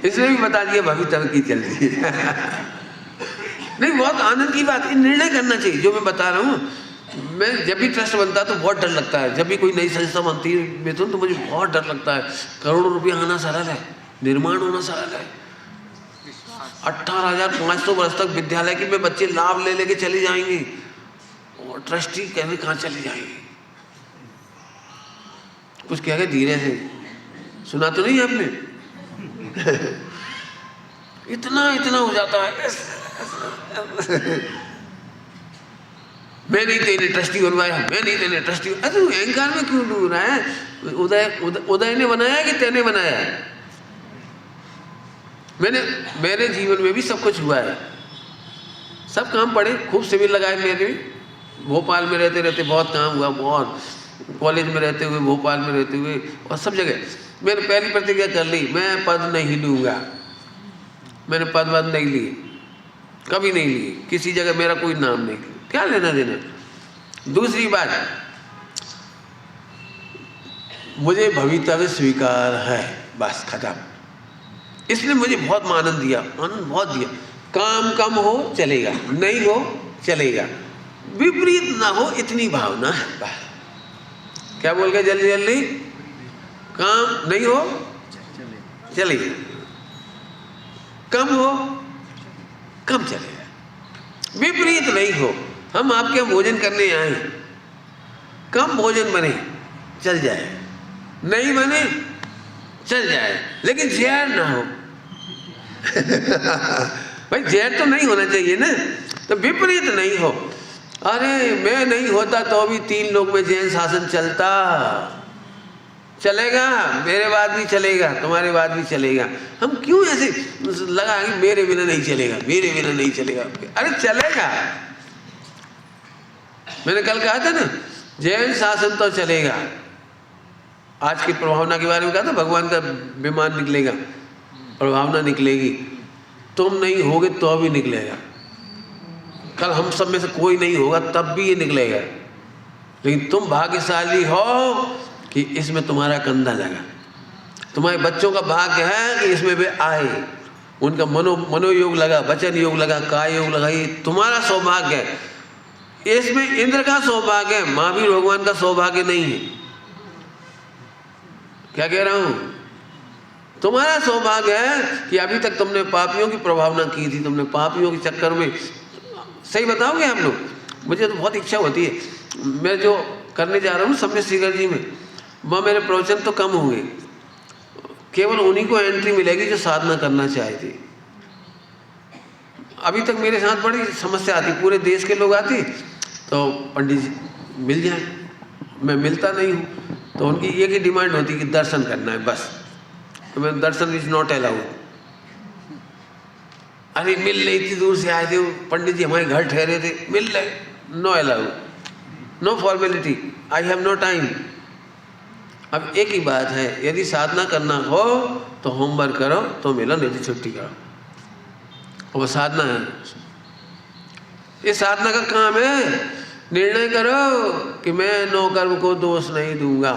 इसमें भी बता दिया भवितव्य की चलती है नहीं बहुत आनंद की बात, निर्णय करना चाहिए जो मैं बता रहा हूँ। मैं जब भी ट्रस्ट बनता तो बहुत डर लगता है, जब भी कोई नई संस्था बनती है मिथुन तो मुझे बहुत डर लगता है। करोड़ों रुपया आना सरल है, निर्माण होना सरल है। 18,500 वर्ष तक विद्यालय के में बच्चे लाभ ले लेके चले जाएंगे और ट्रस्टी कहने कहाँ चले जाएंगे। कुछ कह गए धीरे से, सुना तो नहीं आपने इतना हो जाता है मैं नहीं तेने ट्रस्टी बनवाया, मैं नहीं तेने ट्रस्टी। अरे अहंकार में क्यों डूब रहा है? उदय ने बनाया कि तेने बनाया? मेरे जीवन में भी सब कुछ हुआ है, सब काम पड़े, खूब शिविर लगाए मेरे भी। भोपाल में रहते रहते बहुत काम हुआ, बहुत कॉलेज में रहते हुए, भोपाल में रहते हुए और सब जगह मैंने पहली प्रतिज्ञा कर ली, मैं पद नहीं लूँगा। मैंने पद वद नहीं लिए, कभी नहीं लिए, किसी जगह मेरा कोई नाम नहीं, क्या लेना देना। दूसरी बात, मुझे भवितव्य स्वीकार है, बस खत्म। इसने मुझे बहुत आनंद दिया, आनंद बहुत दिया। काम कम हो चलेगा, नहीं हो चलेगा, विपरीत ना हो इतनी भावना है। क्या बोल गए जल्दी जल्दी? काम नहीं हो चलेगा, कम हो कम चलेगा, विपरीत नहीं हो। हम आपके यहाँ भोजन करने आए, कम भोजन बने चल जाए, नहीं बने चल जाए, लेकिन जहर ना हो। भाई जहर तो नहीं होना चाहिए ना, तो विपरीत नहीं हो। अरे मैं नहीं होता तो भी 3 लोग में जैन शासन चलता, चलेगा, मेरे बाद भी चलेगा, तुम्हारे बाद भी चलेगा। हम क्यों ऐसे लगा कि मेरे बिना नहीं चलेगा, मेरे बिना नहीं चलेगा? अरे चलेगा। मैंने कल कहा था ना, जैन शासन तो चलेगा। आज की प्रभावना के बारे में कहा था, भगवान का विमान निकलेगा, प्रभावना निकलेगी, तुम नहीं होगे तो भी निकलेगा। कल हम सब में से कोई नहीं होगा तब भी ये निकलेगा, लेकिन तुम भाग्यशाली हो कि इसमें तुम्हारा कंधा लगा। तुम्हारे बच्चों का भाग्य है कि इसमें वे आए, उनका मनोयोग लगा, वचन योग लगा, काय योग लगा, ये तुम्हारा सौभाग्य है। इसमें इंद्र का सौभाग्य है, महावीर भगवान का सौभाग्य नहीं है। क्या कह रहा हूं? तुम्हारा सौभाग्य है कि अभी तक तुमने पापियों की प्रभावना की थी, तुमने पापियों के चक्कर में। सही बताओगे आप लोग? मुझे तो बहुत इच्छा होती है, मैं जो करने जा रहा हूँ सम्यक शिखर जी में, वहाँ मेरे प्रवचन तो कम होंगे, केवल उन्हीं को एंट्री मिलेगी जो साधना करना चाहते। अभी तक मेरे साथ बड़ी समस्या आती, पूरे देश के लोग आते तो पंडित जी मिल जाए, मैं मिलता नहीं हूँ, तो उनकी एक ही डिमांड होती कि दर्शन करना है बस। तो मैं दर्शन इज नॉट अलाउड। अरे मिल रही थी, दूर से आए थे पंडित जी, हमारे घर ठहरे थे, मिल रहे, no allowed, no formality, I have no time. अब एक ही बात है, यदि साधना करना हो तो होमवर्क करो तो मिलो, नहीं तो छुट्टी करो। और साधना है, ये साधना का काम है। निर्णय करो कि मैं नौ कर्म को दोष नहीं दूंगा,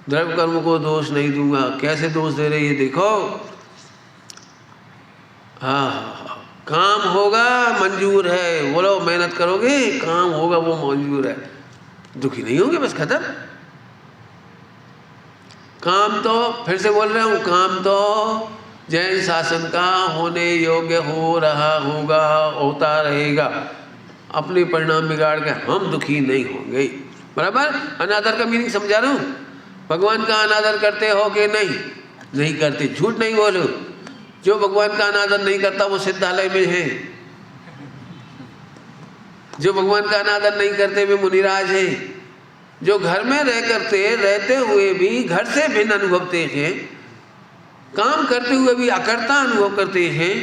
द्रव्य कर्म को दोष नहीं दूंगा। कैसे दोष दे रहे ये देखो। हाँ, काम होगा मंजूर है, बोलो मेहनत करोगे काम होगा, वो मंजूर है, दुखी नहीं होगे, बस खत्म। काम तो फिर से बोल रहा हूँ, काम तो जैन शासन का होने योग्य हो रहा होगा, होता रहेगा। अपने परिणाम बिगाड़ के हम दुखी नहीं होंगे। बराबर? अनादर का मीनिंग समझा रहा हूँ। भगवान का अनादर करते हो कि नहीं? नहीं करते, झूठ नहीं बोलो। जो भगवान का अनादर नहीं करता वो सिद्धालय में है, जो भगवान का अनादर नहीं करते वे मुनिराज है। जो घर में रहते हुए भी घर से भिन्न अनुभवते हैं, काम करते हुए भी अकर्ता अनुभव करते हैं,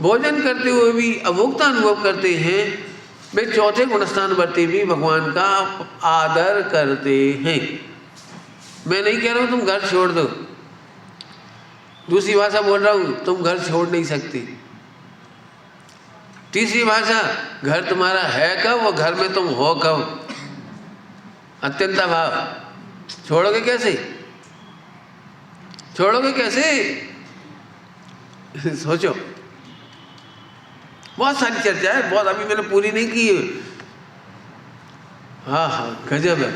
भोजन करते हुए भी अभोक्ता अनुभव करते हैं, वे चौथे गुणस्थानवर्ती भी भगवान का आदर करते हैं। मैं नहीं कह रहा हूं तुम घर छोड़ दो, दूसरी भाषा बोल रहा हूं, तुम घर छोड़ नहीं सकती। तीसरी भाषा, घर तुम्हारा है कब और घर में तुम हो कब। अत्यंत भाव, छोड़ोगे कैसे? छोड़ोगे कैसे? सोचो। बहुत सारी चर्चा है, बहुत अभी मैंने पूरी नहीं की है। हाँ हाँ, गजब है।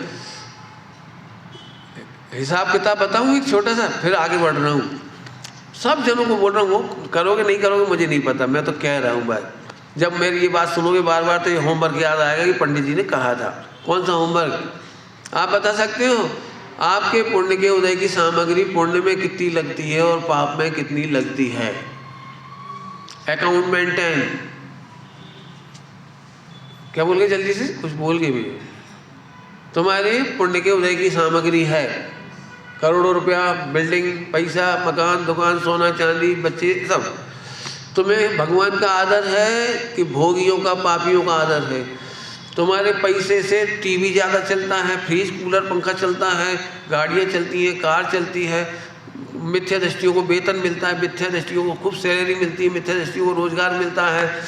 हिसाब किताब बताऊं एक छोटा सा, फिर आगे बढ़ रहा हूँ। सब जनों को बोल रहा हूँ, करोगे नहीं करोगे मुझे नहीं पता, मैं तो कह रहा हूँ भाई। जब मेरी ये बात सुनोगे बार बार तो ये होमवर्क याद आएगा कि पंडित जी ने कहा था। कौन सा होमवर्क? आप बता सकते हो? आपके पुण्य के उदय की सामग्री पुण्य में कितनी लगती है और पाप में कितनी लगती है? Account maintain. क्या बोल गए? जल्दी से कुछ बोल गए भी। तुम्हारे पुण्य के उदय की सामग्री है करोड़ों रुपया, बिल्डिंग, पैसा, मकान, दुकान, सोना चांदी, बच्चे, सब। तुम्हें भगवान का आदर है कि भोगियों का, पापियों का आदर है? तुम्हारे पैसे से टीवी ज़्यादा चलता है, फ्रिज, कूलर, पंखा चलता है, गाड़ियाँ चलती हैं, कार चलती है, मिथ्या दृष्टियों को वेतन मिलता है, मिथ्या दृष्टियों को खूब सैलरी मिलती है, मिथ्या दृष्टियों को रोजगार मिलता है,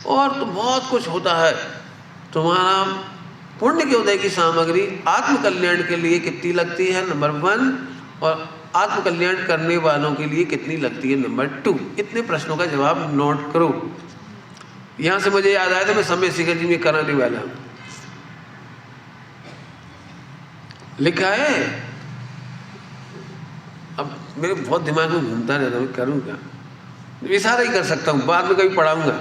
और तो बहुत कुछ होता है। तुम्हारा पुण्य के उदय की सामग्री आत्मकल्याण के लिए कितनी लगती है? नंबर 1। और आत्मकल्याण करने वालों के लिए कितनी लगती है? नंबर 2। इतने प्रश्नों का जवाब नोट करो। यहां से मुझे याद आया था, मैं समय शिखर जी में कराने वाला हूं। लिखा है, अब मेरे बहुत दिमाग में घूमता रहता, मैं करूँ क्या? इशारा ही कर सकता हूँ, बाद में कभी पढ़ाऊंगा।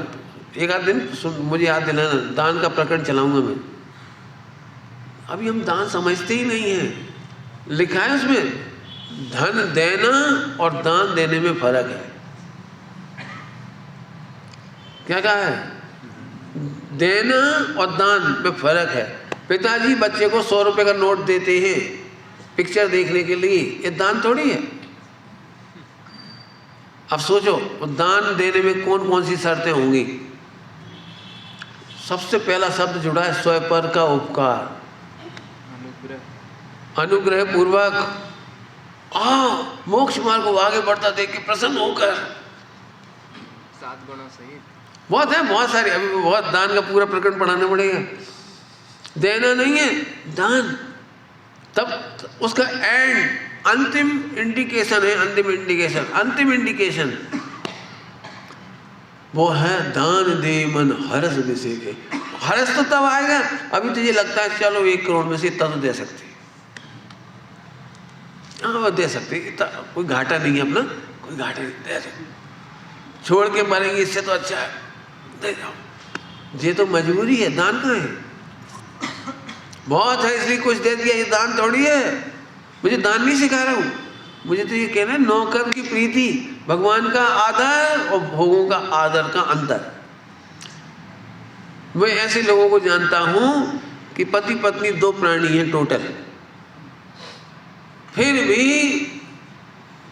एक आध दिन मुझे याद दिलाना, दान का प्रकरण चलाऊंगा मैं। अभी हम दान समझते ही नहीं हैं। लिखा है उसमें, धन देना और दान देने में फर्क है। क्या कहा है? देना और दान में फर्क है। पिताजी बच्चे को 100 रुपए का नोट देते हैं पिक्चर देखने के लिए, ये दान थोड़ी है। अब सोचो, दान देने में कौन कौन सी शर्तें होंगी? सबसे पहला शब्द जुड़ा है स्वपर का उपकार, अनुग्रह पूर्वक, मोक्ष मार्ग को आगे बढ़ता देख के प्रसन्न होकर। 7 गुणों सहित बहुत है, बहुत सारे, अभी बहुत दान का पूरा प्रकरण पढ़ाना पड़ेगा। देना नहीं है, दान। तब उसका एंड, अंतिम इंडिकेशन है, अंतिम इंडिकेशन वो है दान दे मन हरस विषय के। हरस तो तब आएगा, अभी तुझे लगता है चलो 1 करोड़ में से इतना तो दे सकते, हाँ वो दे सकते, इतना कोई घाटा नहीं है अपना, कोई घाटा नहीं, दे सकते, छोड़ के मरेंगे इससे तो अच्छा है, दे जाओ। ये तो मजबूरी है, दान कहाँ है? बहुत है इसलिए कुछ दे दिया, ये दान थोड़ी है। मुझे दान नहीं सिखा रहा हूँ, मुझे तो ये कहना है नौकर की प्रीति, भगवान का आदर और भोगों का आदर का अंतर। मैं ऐसे लोगों को जानता हूं कि पति पत्नी 2 प्राणी हैं टोटल, फिर भी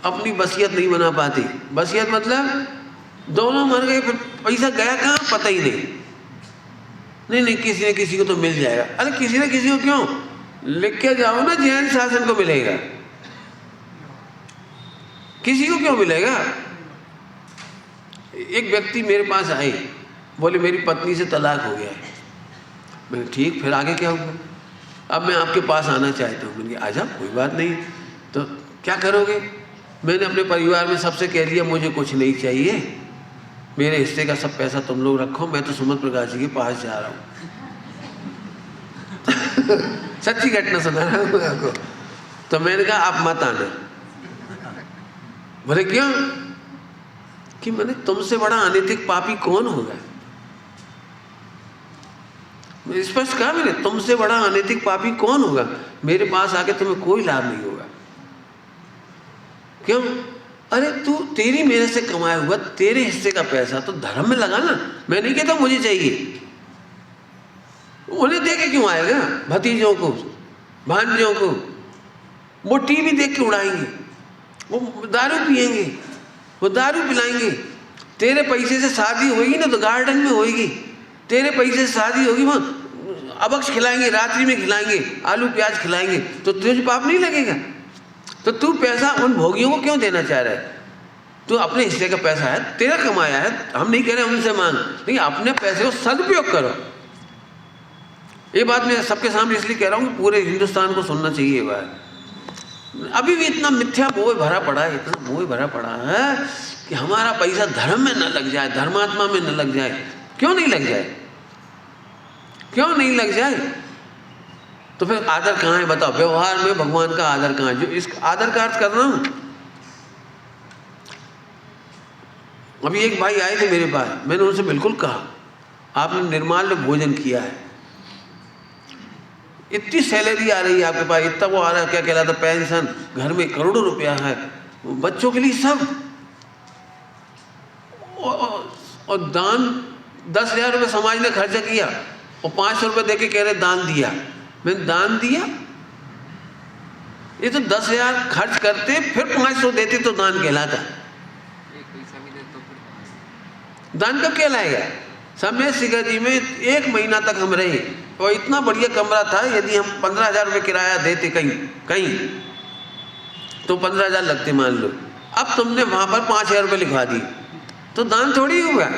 अपनी वसीयत नहीं बना पाती। वसीयत मतलब दोनों मर गए, फिर पैसा गया कहाँ पता ही नहीं, किसी न किसी को तो मिल जाएगा। अरे किसी न किसी को क्यों, लिख के जाओ ना, जैन शासन को मिलेगा, किसी को क्यों मिलेगा? एक व्यक्ति मेरे पास आए, बोले मेरी पत्नी से तलाक हो गया है। मैंने ठीक, फिर आगे क्या होगा? अब मैं आपके पास आना चाहता हूँ। मैंने कहा आजा, कोई बात नहीं, तो क्या करोगे? मैंने अपने परिवार में सबसे कह दिया मुझे कुछ नहीं चाहिए, मेरे हिस्से का सब पैसा तुम लोग रखो, मैं तो सुमन प्रकाश जी के पास जा रहा हूँ। सच्ची घटना सुना रहा हूँ आपको। तो मैंने कहा आप मत आना। बोले क्यों? कि मैंने तुमसे बड़ा अनैतिक पापी कौन होगा? स्पष्ट कहा मैंने, तुमसे बड़ा अनैतिक पापी कौन होगा? मेरे पास आके तुम्हें कोई लाभ नहीं होगा। क्यों? अरे तू, तेरी मेहनत से कमाया हुआ तेरे हिस्से का पैसा तो धर्म में लगा ना। मैं नहीं कहता मुझे चाहिए, उन्हें दे के क्यों आएगा? भतीजों को, भांजों को, वो टीवी देख के उड़ाएंगे, वो दारू पिएंगे, वो दारू पिलाएंगे। तेरे पैसे से शादी होगी ना तो गार्डन में होगी, तेरे पैसे से शादी होगी वहाँ अबक्स खिलाएंगे, रात्रि में खिलाएंगे, आलू प्याज खिलाएंगे, तो तुझे पाप नहीं लगेगा? तो तू पैसा उन भोगियों को क्यों देना चाह रहा है? तू अपने हिस्से का पैसा है, तेरा कमाया है, हम नहीं कह रहे उनसे मांग, लेकिन अपने पैसे को सदुपयोग करो। ये बात मैं सबके सामने इसलिए कह रहा हूँ कि पूरे हिंदुस्तान को सुनना चाहिए। ये बात अभी भी इतना मिथ्या मोह भरा पड़ा है, इतना मोह भरा पड़ा है कि हमारा पैसा धर्म में न लग जाए, धर्मात्मा में न लग जाए। क्यों नहीं लग जाए? क्यों नहीं लग जाए? तो फिर आदर कहाँ है बताओ? व्यवहार में भगवान का आदर कहाँ है? जो इस आदर का अर्थ कर रहा हूं। अभी एक भाई आए थे मेरे पास, मैंने उनसे बिल्कुल कहा आपने निर्माल्य भोजन किया है, इतनी सैलरी आ रही है आपके पास, इतना वो आ रहा है, क्या कहलाता पेंशन, घर में करोड़ों रुपया है, बच्चों के लिए सब, और दान 10,000 रुपये समाज ने खर्चा किया और 500 रुपये दे के कह रहे दान दिया। मैंने दान दिया? ये तो 10,000 खर्च करते फिर 500 देते तो दान कहलाता। दान कब कहलाएगा? समय शिखर जी में 1 महीना तक हम रहे और इतना बढ़िया कमरा था, यदि हम 15,000 रुपये किराया देते कहीं तो 15,000 लगते मान लो। अब तुमने वहां पर 5,000 रुपये लिखवा दिए तो दान थोड़ी होगा।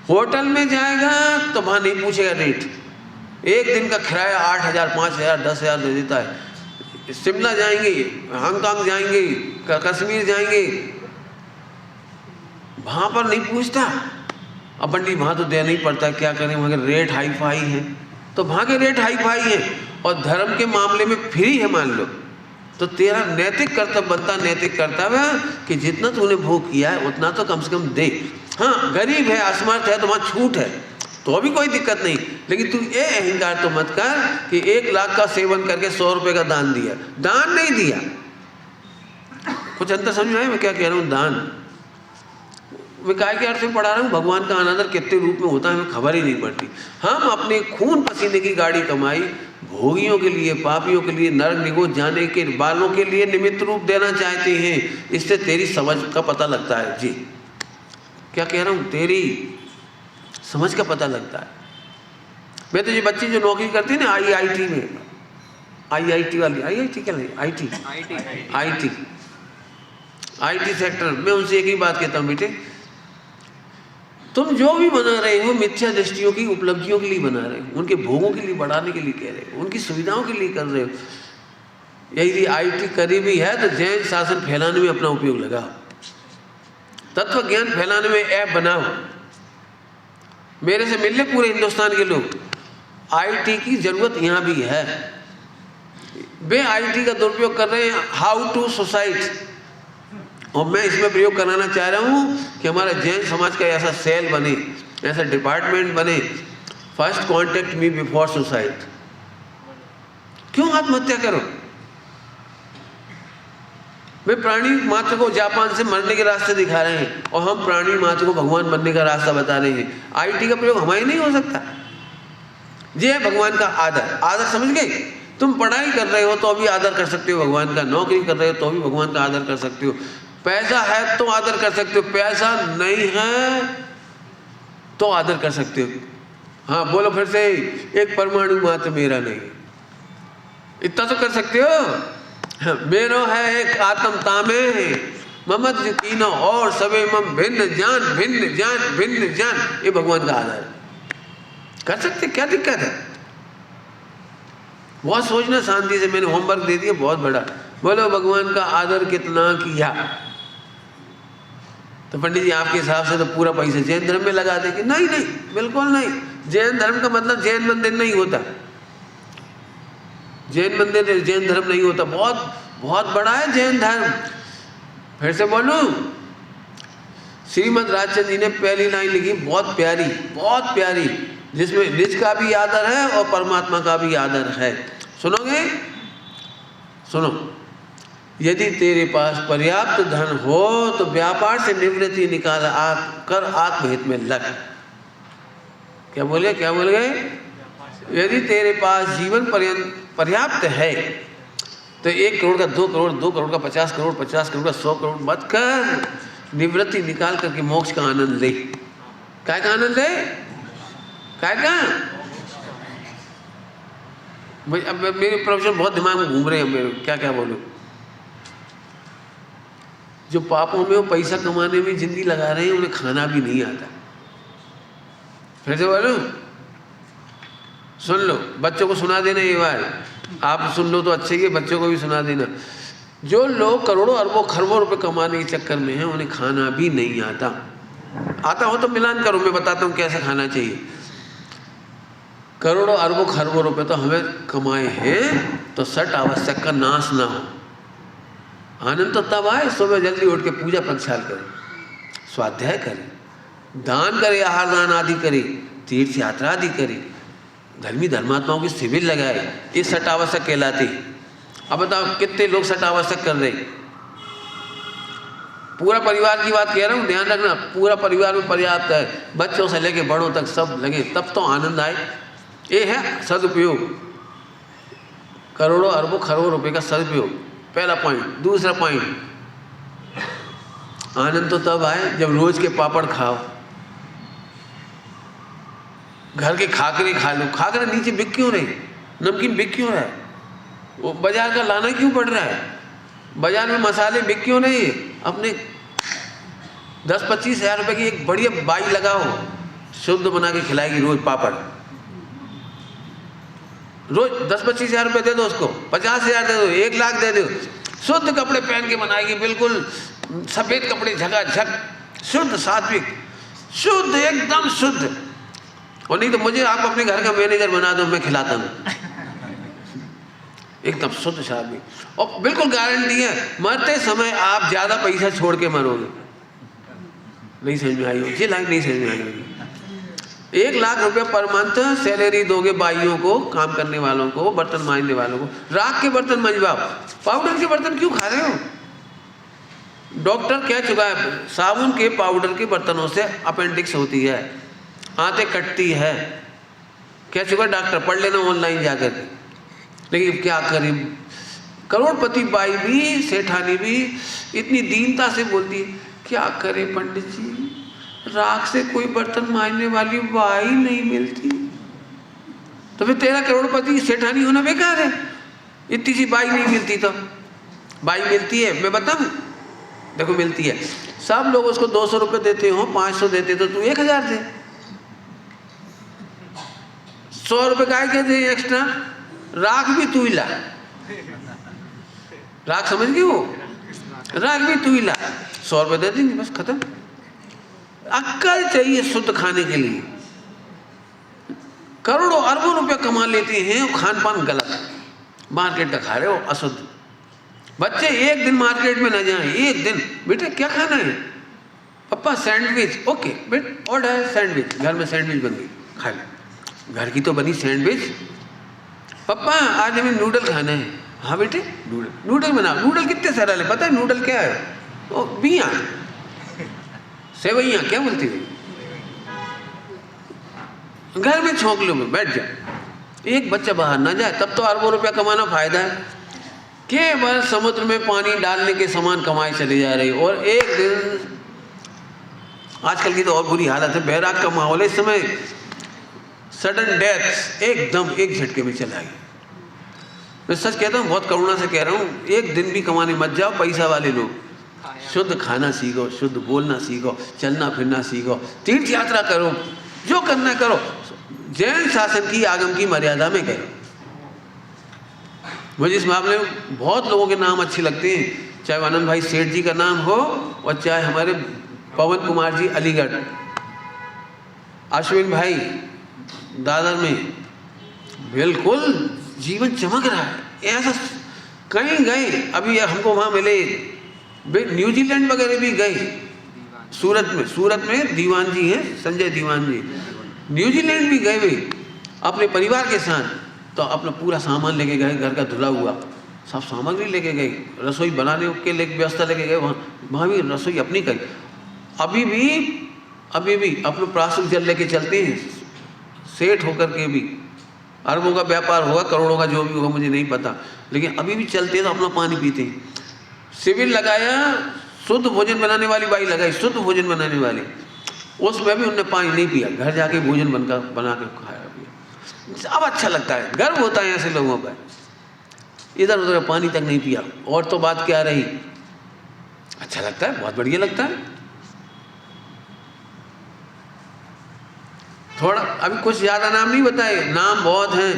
होटल में जाएगा तो वहां नहीं पूछेगा रेट, एक दिन का किराया 8,000, 5,000, 10,000 दे देता है। शिमला जाएंगे, हांगकांग जाएंगे, कश्मीर जाएंगे, वहाँ पर नहीं पूछता अब पंडित वहाँ तो देना ही पड़ता, क्या करें वहाँ के रेट हाई फाई हैं, तो वहाँ के रेट हाई फाई हैं और धर्म के मामले में फ्री है मान लो, तो तेरा नैतिक कर्तव्य बनता, नैतिक कर्तव्य कि जितना तूने भोग किया है उतना तो कम से कम दे। हाँ गरीब है, असमर्थ है तो वहाँ छूट है तो अभी कोई दिक्कत नहीं, लेकिन तू ये अहंकार तो मत कर कि 1 लाख का सेवन करके 100 रुपये का दान दिया, दान नहीं दिया। कुछ अंतर समझ में आए मैं क्या कह रहा हूँ? दान मैं काय के अर्थ में पढ़ा रहा हूँ, भगवान का अनादर कितने रूप में होता है हमें खबर ही नहीं पड़ती। हम अपने खून पसीने की गाड़ी कमाई भोगियों के लिए, पापियों के लिए, नरक निगोज जाने के बालों के लिए निमित्त रूप देना चाहते हैं। इससे तेरी समझ का पता लगता है। जी क्या कह रहा हूँ, तेरी समझ का पता लगता है। मैं तो ये बच्चे जो नौकरी करती है ना IIT में, IIT वाली, IIT क्या नहीं, IT सेक्टर, मैं उनसे एक ही बात कहता हूँ, बेटे तुम जो भी बना रहे हो मिथ्या दृष्टियों की उपलब्धियों के लिए बना रहे हो, उनके भोगों के लिए बढ़ाने के लिए कह रहे हो, उनकी सुविधाओं के लिए कर रहे हो। यदि IT करीबी है तो जैन शासन फैलाने में अपना उपयोग लगाओ, तत्व ज्ञान फैलाने में ऐप बनाओ। मेरे से मिल ले पूरे हिंदुस्तान के लोग, IT की जरूरत यहाँ भी है। वे IT का दुरुपयोग कर रहे हैं, हाउ टू सुसाइड, और मैं इसमें प्रयोग कराना चाह रहा हूँ कि हमारा जैन समाज का ऐसा सेल बने, ऐसा डिपार्टमेंट बने, first contact me before suicide. क्यों आत्महत्या करो? वे प्राणी मात्र को जापान से मरने के रास्ते दिखा रहे हैं और हम प्राणी मात्र को भगवान बनने का रास्ता बता रहे हैं। IT का प्रयोग हमारे नहीं हो सकता। ये है भगवान का आदर। आदर समझ गए? तुम पढ़ाई कर रहे हो तो भी आदर कर सकते हो भगवान का, नौकरी कर रहे हो तो भी भगवान का आदर कर सकते हो, पैसा है तो आदर कर सकते हो, पैसा नहीं है तो आदर कर सकते हो। हाँ बोलो फिर से, एक परमाणु मात्र मेरा नहीं, इतना तो कर सकते हो। मेरो है एक आत्म तामे ममत तीनों और सबे मम भिन्न जान, भिन्न जान, भिन्न जान, ये भगवान का आदर कर सकते, क्या दिक्कत है? बहुत सोचना शांति से, मैंने होमवर्क दे दिया बहुत बड़ा। बोलो भगवान का आदर कितना किया? तो पंडित जी आपके हिसाब से तो पूरा पैसा जैन धर्म में लगा देंगे। नहीं नहीं, बिल्कुल नहीं। जैन धर्म का मतलब जैन मंदिर नहीं होता, जैन मंदिर जैन धर्म नहीं होता। बहुत बहुत बड़ा है जैन धर्म। फिर से बोलूं, श्रीमद् राजचंद्र जी ने पहली लाइन लिखी, बहुत प्यारी, जिसमें निज का भी आदर है और परमात्मा का भी आदर है। सुनोगे? सुनो, यदि तेरे पास पर्याप्त धन हो तो व्यापार से निवृत्ति निकाल कर आत्महित में लग। क्या बोले गए? यदि तेरे पास जीवन पर्याप्त है तो 1 करोड़ का 2 करोड़, 2 करोड़ का 50 करोड़, 50 करोड़ का 100 करोड़ मत कर, निवृत्ति निकाल करके मोक्ष का आनंद ले। काय का आनंद ले? काय का? अब मेरे प्रोफेसर बहुत दिमाग में घूम रहे हैं मेरे, क्या बोलूं। जो पापों में वो पैसा कमाने में जिंदगी लगा रहे हैं, उन्हें खाना भी नहीं आता। फिर से बोलूं, सुन लो, बच्चों को सुना देना ये बात, आप सुन लो तो अच्छे ही है, बच्चों को भी सुना देना। जो लोग करोड़ों अरबों खरबों रुपए कमाने के चक्कर में हैं, उन्हें खाना भी नहीं आता हो तो मिलान करो, मैं बताता हूँ कैसे खाना चाहिए। करोड़ों अरबों खरबों रुपए तो हमें कमाए हैं तो सट आवश्यक का नाश ना हो। आनंद तो तब आए, सुबह जल्दी उठ के पूजा प्रक्षाल करें, स्वाध्याय करें, दान करें, आहार दान आदि करें, तीर्थ यात्रा आदि करें, धर्मी धर्मात्माओं की शिविर लगाए, ये सट आवश्यक कहलाते। अब बताओ कितने लोग सट आवश्यक कर रहे? पूरा परिवार की बात कह रहा हूँ, ध्यान रखना, पूरा परिवार में पर्याप्त है, बच्चों से लेके बड़ों तक सब लगे, तब तो आनंद आए। ये है सदुपयोग, करोड़ों अरबों खरबों रुपए का सदुपयोग, पहला पॉइंट। दूसरा पॉइंट, आनंद तो तब आए जब रोज के पापड़ खाओ, घर के खाकरे खा लो। खाकरे नीचे बिक क्यों रहे, नमकीन बिक क्यों रहा है, वो बाजार का लाना क्यों पड़ रहा है? बाजार में मसाले बिक क्यों नहीं? अपने 10-25 हज़ार रुपये की एक बढ़िया बाई लगाओ, शुद्ध बना के खिलाएगी रोज पापड़। रोज 10-25 हज़ार रुपये दे दो उसको, 50 हज़ार दे दो, 1 लाख दे दो, शुद्ध कपड़े पहन के बनाएगी, बिल्कुल सफ़ेद कपड़े, झकाझक, शुद्ध सात्विक, शुद्ध एकदम शुद्ध। और नहीं तो मुझे आप अपने घर का मैनेजर बना दो, मैं खिलाता हूँ एकदम शुद्ध शादी। और बिल्कुल गारंटी है, मरते समय आप ज़्यादा पैसा छोड़ के मरोगे। नहीं समझ में आई होगी, लाइन नहीं समझ में आई होगी। 1 लाख रुपया पर मंथ सैलरी दोगे बाइयों को, काम करने वालों को, बर्तन मांजने वालों को। राख के बर्तन मंजवाओ, पाउडर के बर्तन क्यों खा रहे हो? डॉक्टर कह चुका है साबुन के पाउडर के बर्तनों से अपेंडिक्स होती है, आंतें कटती है, कह चुका डॉक्टर, पढ़ लेना ऑनलाइन जाकर के। लेकिन क्या करें, करोड़पति बाई भी, सेठानी भी इतनी दीनता से बोलती है, क्या करें पंडित जी, राख से कोई बर्तन मांजने वाली बाई नहीं मिलती। तो फिर तेरा करोड़पति सेठानी होना बेकार है, इतनी सी बाई नहीं मिलती। तो बाई मिलती है, मैं बताऊं, देखो मिलती है। सब लोग उसको 200 रुपये देते हो, 500 देते तो तू 1000 दे, 100 रुपये काय के दे एक्स्ट्रा। राख भी तू ही ला, राख समझ गई वो, राख भी तू ही ला, 100 रुपये दे देंगे, बस खत्म। अक्ल चाहिए शुद्ध खाने के लिए। करोड़ों अरबों रुपया कमा लेते हैं, खान पान गलत, मार्केट का खा रहे हो, अशुद्ध। बच्चे एक दिन मार्केट में न जाएं, एक दिन, बेटे क्या खाना है? पापा सैंडविच, ओके बेटे ऑर्डर सैंडविच, घर में सैंडविच बन गई, खा ले, घर की तो बनी सैंडविच। पापा आज हमें नूडल खाना है, हाँ बेटे नूडल बनाओ। नूडल कितने सरल है पता है? नूडल क्या है? ओ बिया, सेवैयाँ क्या बोलती है, घर में छोंक लो, में बैठ जाए, एक बच्चा बाहर ना जाए, तब तो अरबों रुपया कमाना फायदा है। केवल समुद्र में पानी डालने के समान कमाई चली जा रही। और एक दिन, आजकल की तो और बुरी हालत है, बैराग का माहौल है इस समय, सडन डेथ एकदम एक झटके में चला गया। मैं सच कहता हूँ, बहुत करुणा से कह रहा हूँ, एक दिन भी कमाने मत जाओ पैसा वाले लोग। शुद्ध खाना सीखो, शुद्ध बोलना सीखो, चलना फिरना सीखो, तीर्थ यात्रा करो, जो करना करो, जैन शासन की आगम की मर्यादा में करो। मुझे इस मामले में बहुत लोगों के नाम अच्छे लगते हैं, चाहे आनंद भाई सेठ जी का नाम हो और चाहे हमारे पवन कुमार जी अलीगढ़, अश्विन भाई दादर में, बिल्कुल जीवन चमक रहा है। ऐसा कहीं गए, अभी हमको वहाँ मिले, न्यूजीलैंड वगैरह भी गए, सूरत में दीवान जी हैं, संजय दीवान जी, न्यूजीलैंड भी गए वे अपने परिवार के साथ। तो अपना पूरा सामान लेके गए, घर का धुला हुआ सब सामग्री लेके गए, रसोई बनाने के लिए व्यवस्था लेके गए, वहाँ भी रसोई अपनी करी। अभी भी अपने प्राकृतिक जल लेके चलते हैं, सेठ होकर के भी। अरबों का व्यापार होगा, करोड़ों का जो भी होगा मुझे नहीं पता, लेकिन अभी भी चलते हैं तो अपना पानी पीते हैं। शिविर लगाया, शुद्ध भोजन बनाने वाली बाई लगाई, शुद्ध भोजन बनाने वाली, उसमें भी उनने पानी नहीं पिया, घर जाके भोजन बना के खाया पिया। अब अच्छा लगता है, गर्व होता है ऐसे लोगों पर। इधर उधर पानी तक नहीं पिया, और तो बात क्या रही, अच्छा लगता है, बहुत बढ़िया लगता है। थोड़ा अभी कुछ ज़्यादा नाम नहीं बताए, नाम बहुत हैं।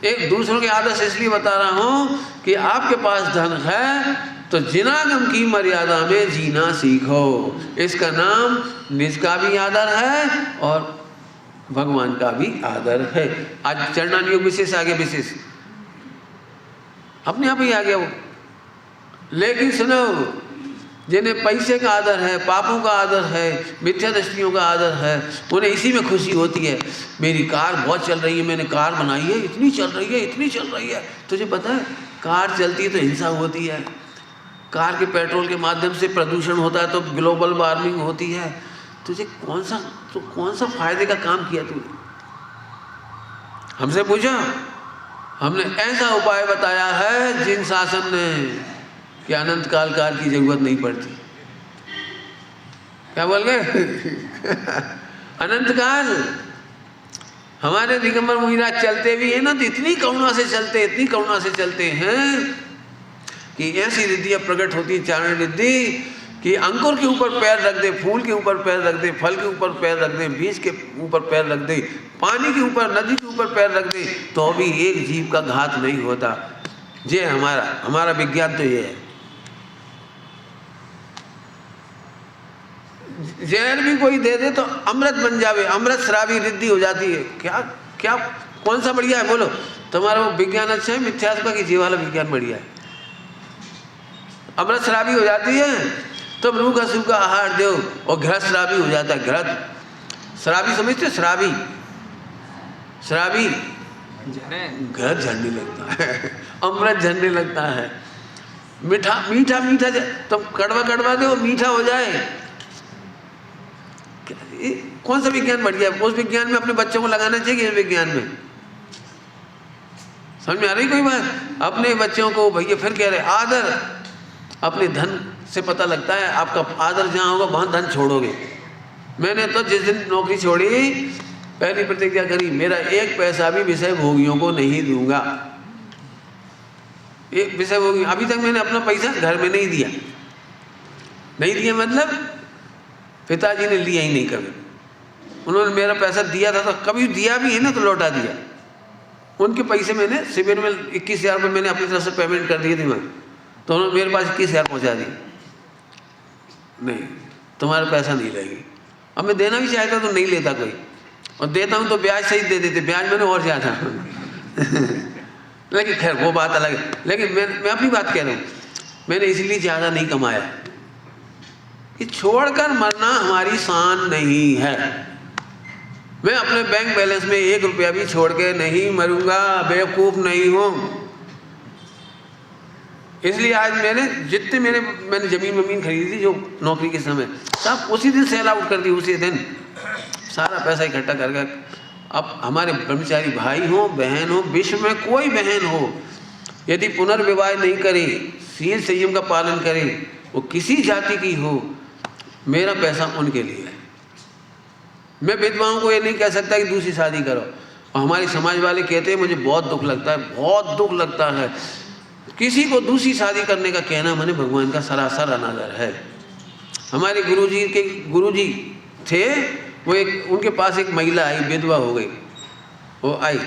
एक दूसरों के आदर्श इसलिए बता रहा हूँ कि आपके पास धन है तो जिनागम की मर्यादा में जीना सीखो। इसका नाम निज का भी आदर है और भगवान का भी आदर है। आज चरणान योग विशेष आ गया, विशेष अपने आप ही आ गया वो। लेकिन सुनो, जिन्हें पैसे का आदर है, पापों का आदर है, मिथ्या दृष्टियों का आदर है, उन्हें इसी में खुशी होती है। मेरी कार बहुत चल रही है, मैंने कार बनाई है, इतनी चल रही है, इतनी चल रही है। तुझे पता है कार चलती है तो हिंसा होती है, कार के पेट्रोल के माध्यम से प्रदूषण होता है तो ग्लोबल वार्मिंग होती है। तुझे कौन सा फायदे का काम किया तूने? हमसे पूछा, हमने ऐसा उपाय बताया है जिन शासन ने कि अनंत काल कार की जरूरत नहीं पड़ती। क्या बोल गए? अनंत काल हमारे दिगंबर मुनिराज चलते भी है ना तो इतनी करुणा से चलते हैं कि ऐसी रिद्धियाँ प्रकट होती, चारण रिद्धि, कि अंकुर के ऊपर पैर रख दे, फूल के ऊपर पैर रख दे, फल के ऊपर पैर रख दे, बीज के ऊपर पैर रख दे, पानी के ऊपर, नदी के ऊपर पैर रख दे, तो भी एक जीव का घात नहीं होता। ये हमारा विज्ञान तो ये है। जहर भी कोई दे दे तो अमृत बन जावे, अमृत शराबी रिद्धि हो जाती है। क्या क्या कौन सा बढ़िया है बोलो? तुम्हारा वो विज्ञान अच्छा है मिथ्यात्व का, कि ये वाला विज्ञान बढ़िया है? अमृत शराबी हो जाती है, तुम रूखा सूखा आहार दो और घृत शराबी हो जाता है। घृत शराबी समझते? शराबी घृत झड़ने लगता है, अमृत झड़ने लगता है। मीठा मीठा मीठा तुम कड़वा कड़वा दो, मीठा हो जाए। कौन सा विज्ञान बढ़िया है? उस विज्ञान में अपने बच्चों को लगाना चाहिए। इस विज्ञान में समझ में आ रही कोई बात? अपने बच्चों को भैया फिर कह रहे आदर अपने धन से पता लगता है। आपका आदर जहाँ होगा वहाँ धन छोड़ोगे। मैंने तो जिस दिन नौकरी छोड़ी पहली प्रतिज्ञा करी, मेरा एक पैसा भी विषय भोगियों को नहीं दूंगा। एक विषय भोगी, अभी तक मैंने अपना पैसा घर में नहीं दिया। नहीं दिया मतलब पिताजी ने लिया ही नहीं कभी। उन्होंने मेरा पैसा दिया था तो कभी दिया भी है ना तो लौटा दिया। उनके पैसे मैंने शिविर में 21,000 रुपये मैंने अपनी तरफ से पेमेंट कर दिए थे मैं, तो उन्होंने मेरे पास 21,000 पहुँचा दिए। नहीं, तुम्हारा पैसा नहीं लगेगी। अब मैं देना भी चाहता तो नहीं लेता कोई, और देता हूँ तो ब्याज सही दे देते, ब्याज मैंने और ज़्यादा लेकिन खैर वो बात अलग है। लेकिन मैं अपनी बात कह रहा हूँ, मैंने इसलिए ज़्यादा नहीं कमाया कि छोड़कर मरना हमारी शान नहीं है। मैं अपने बैंक बैलेंस में 1 रुपया भी छोड़ के नहीं मरूंगा, बेवकूफ़ नहीं हूँ। इसलिए आज मैंने मैंने ज़मीन खरीदी थी जो नौकरी के समय, सब उसी दिन सेल आउट कर दी। उसी दिन सारा पैसा इकट्ठा करके, अब हमारे ब्रह्मचारी भाई हो बहन हो, विश्व में कोई बहन हो, यदि पुनर्विवाह नहीं करे, शील संयम का पालन करे, वो किसी जाति की हो, मेरा पैसा उनके लिए है। मैं विधवाओं को ये नहीं कह सकता कि दूसरी शादी करो। और हमारे समाज वाले कहते हैं, मुझे बहुत दुख लगता है, बहुत दुख लगता है, किसी को दूसरी शादी करने का कहना मैंने भगवान का सरासर अनादर है। हमारे गुरुजी थे, वो उनके पास एक महिला आई, विधवा हो गई। वो आई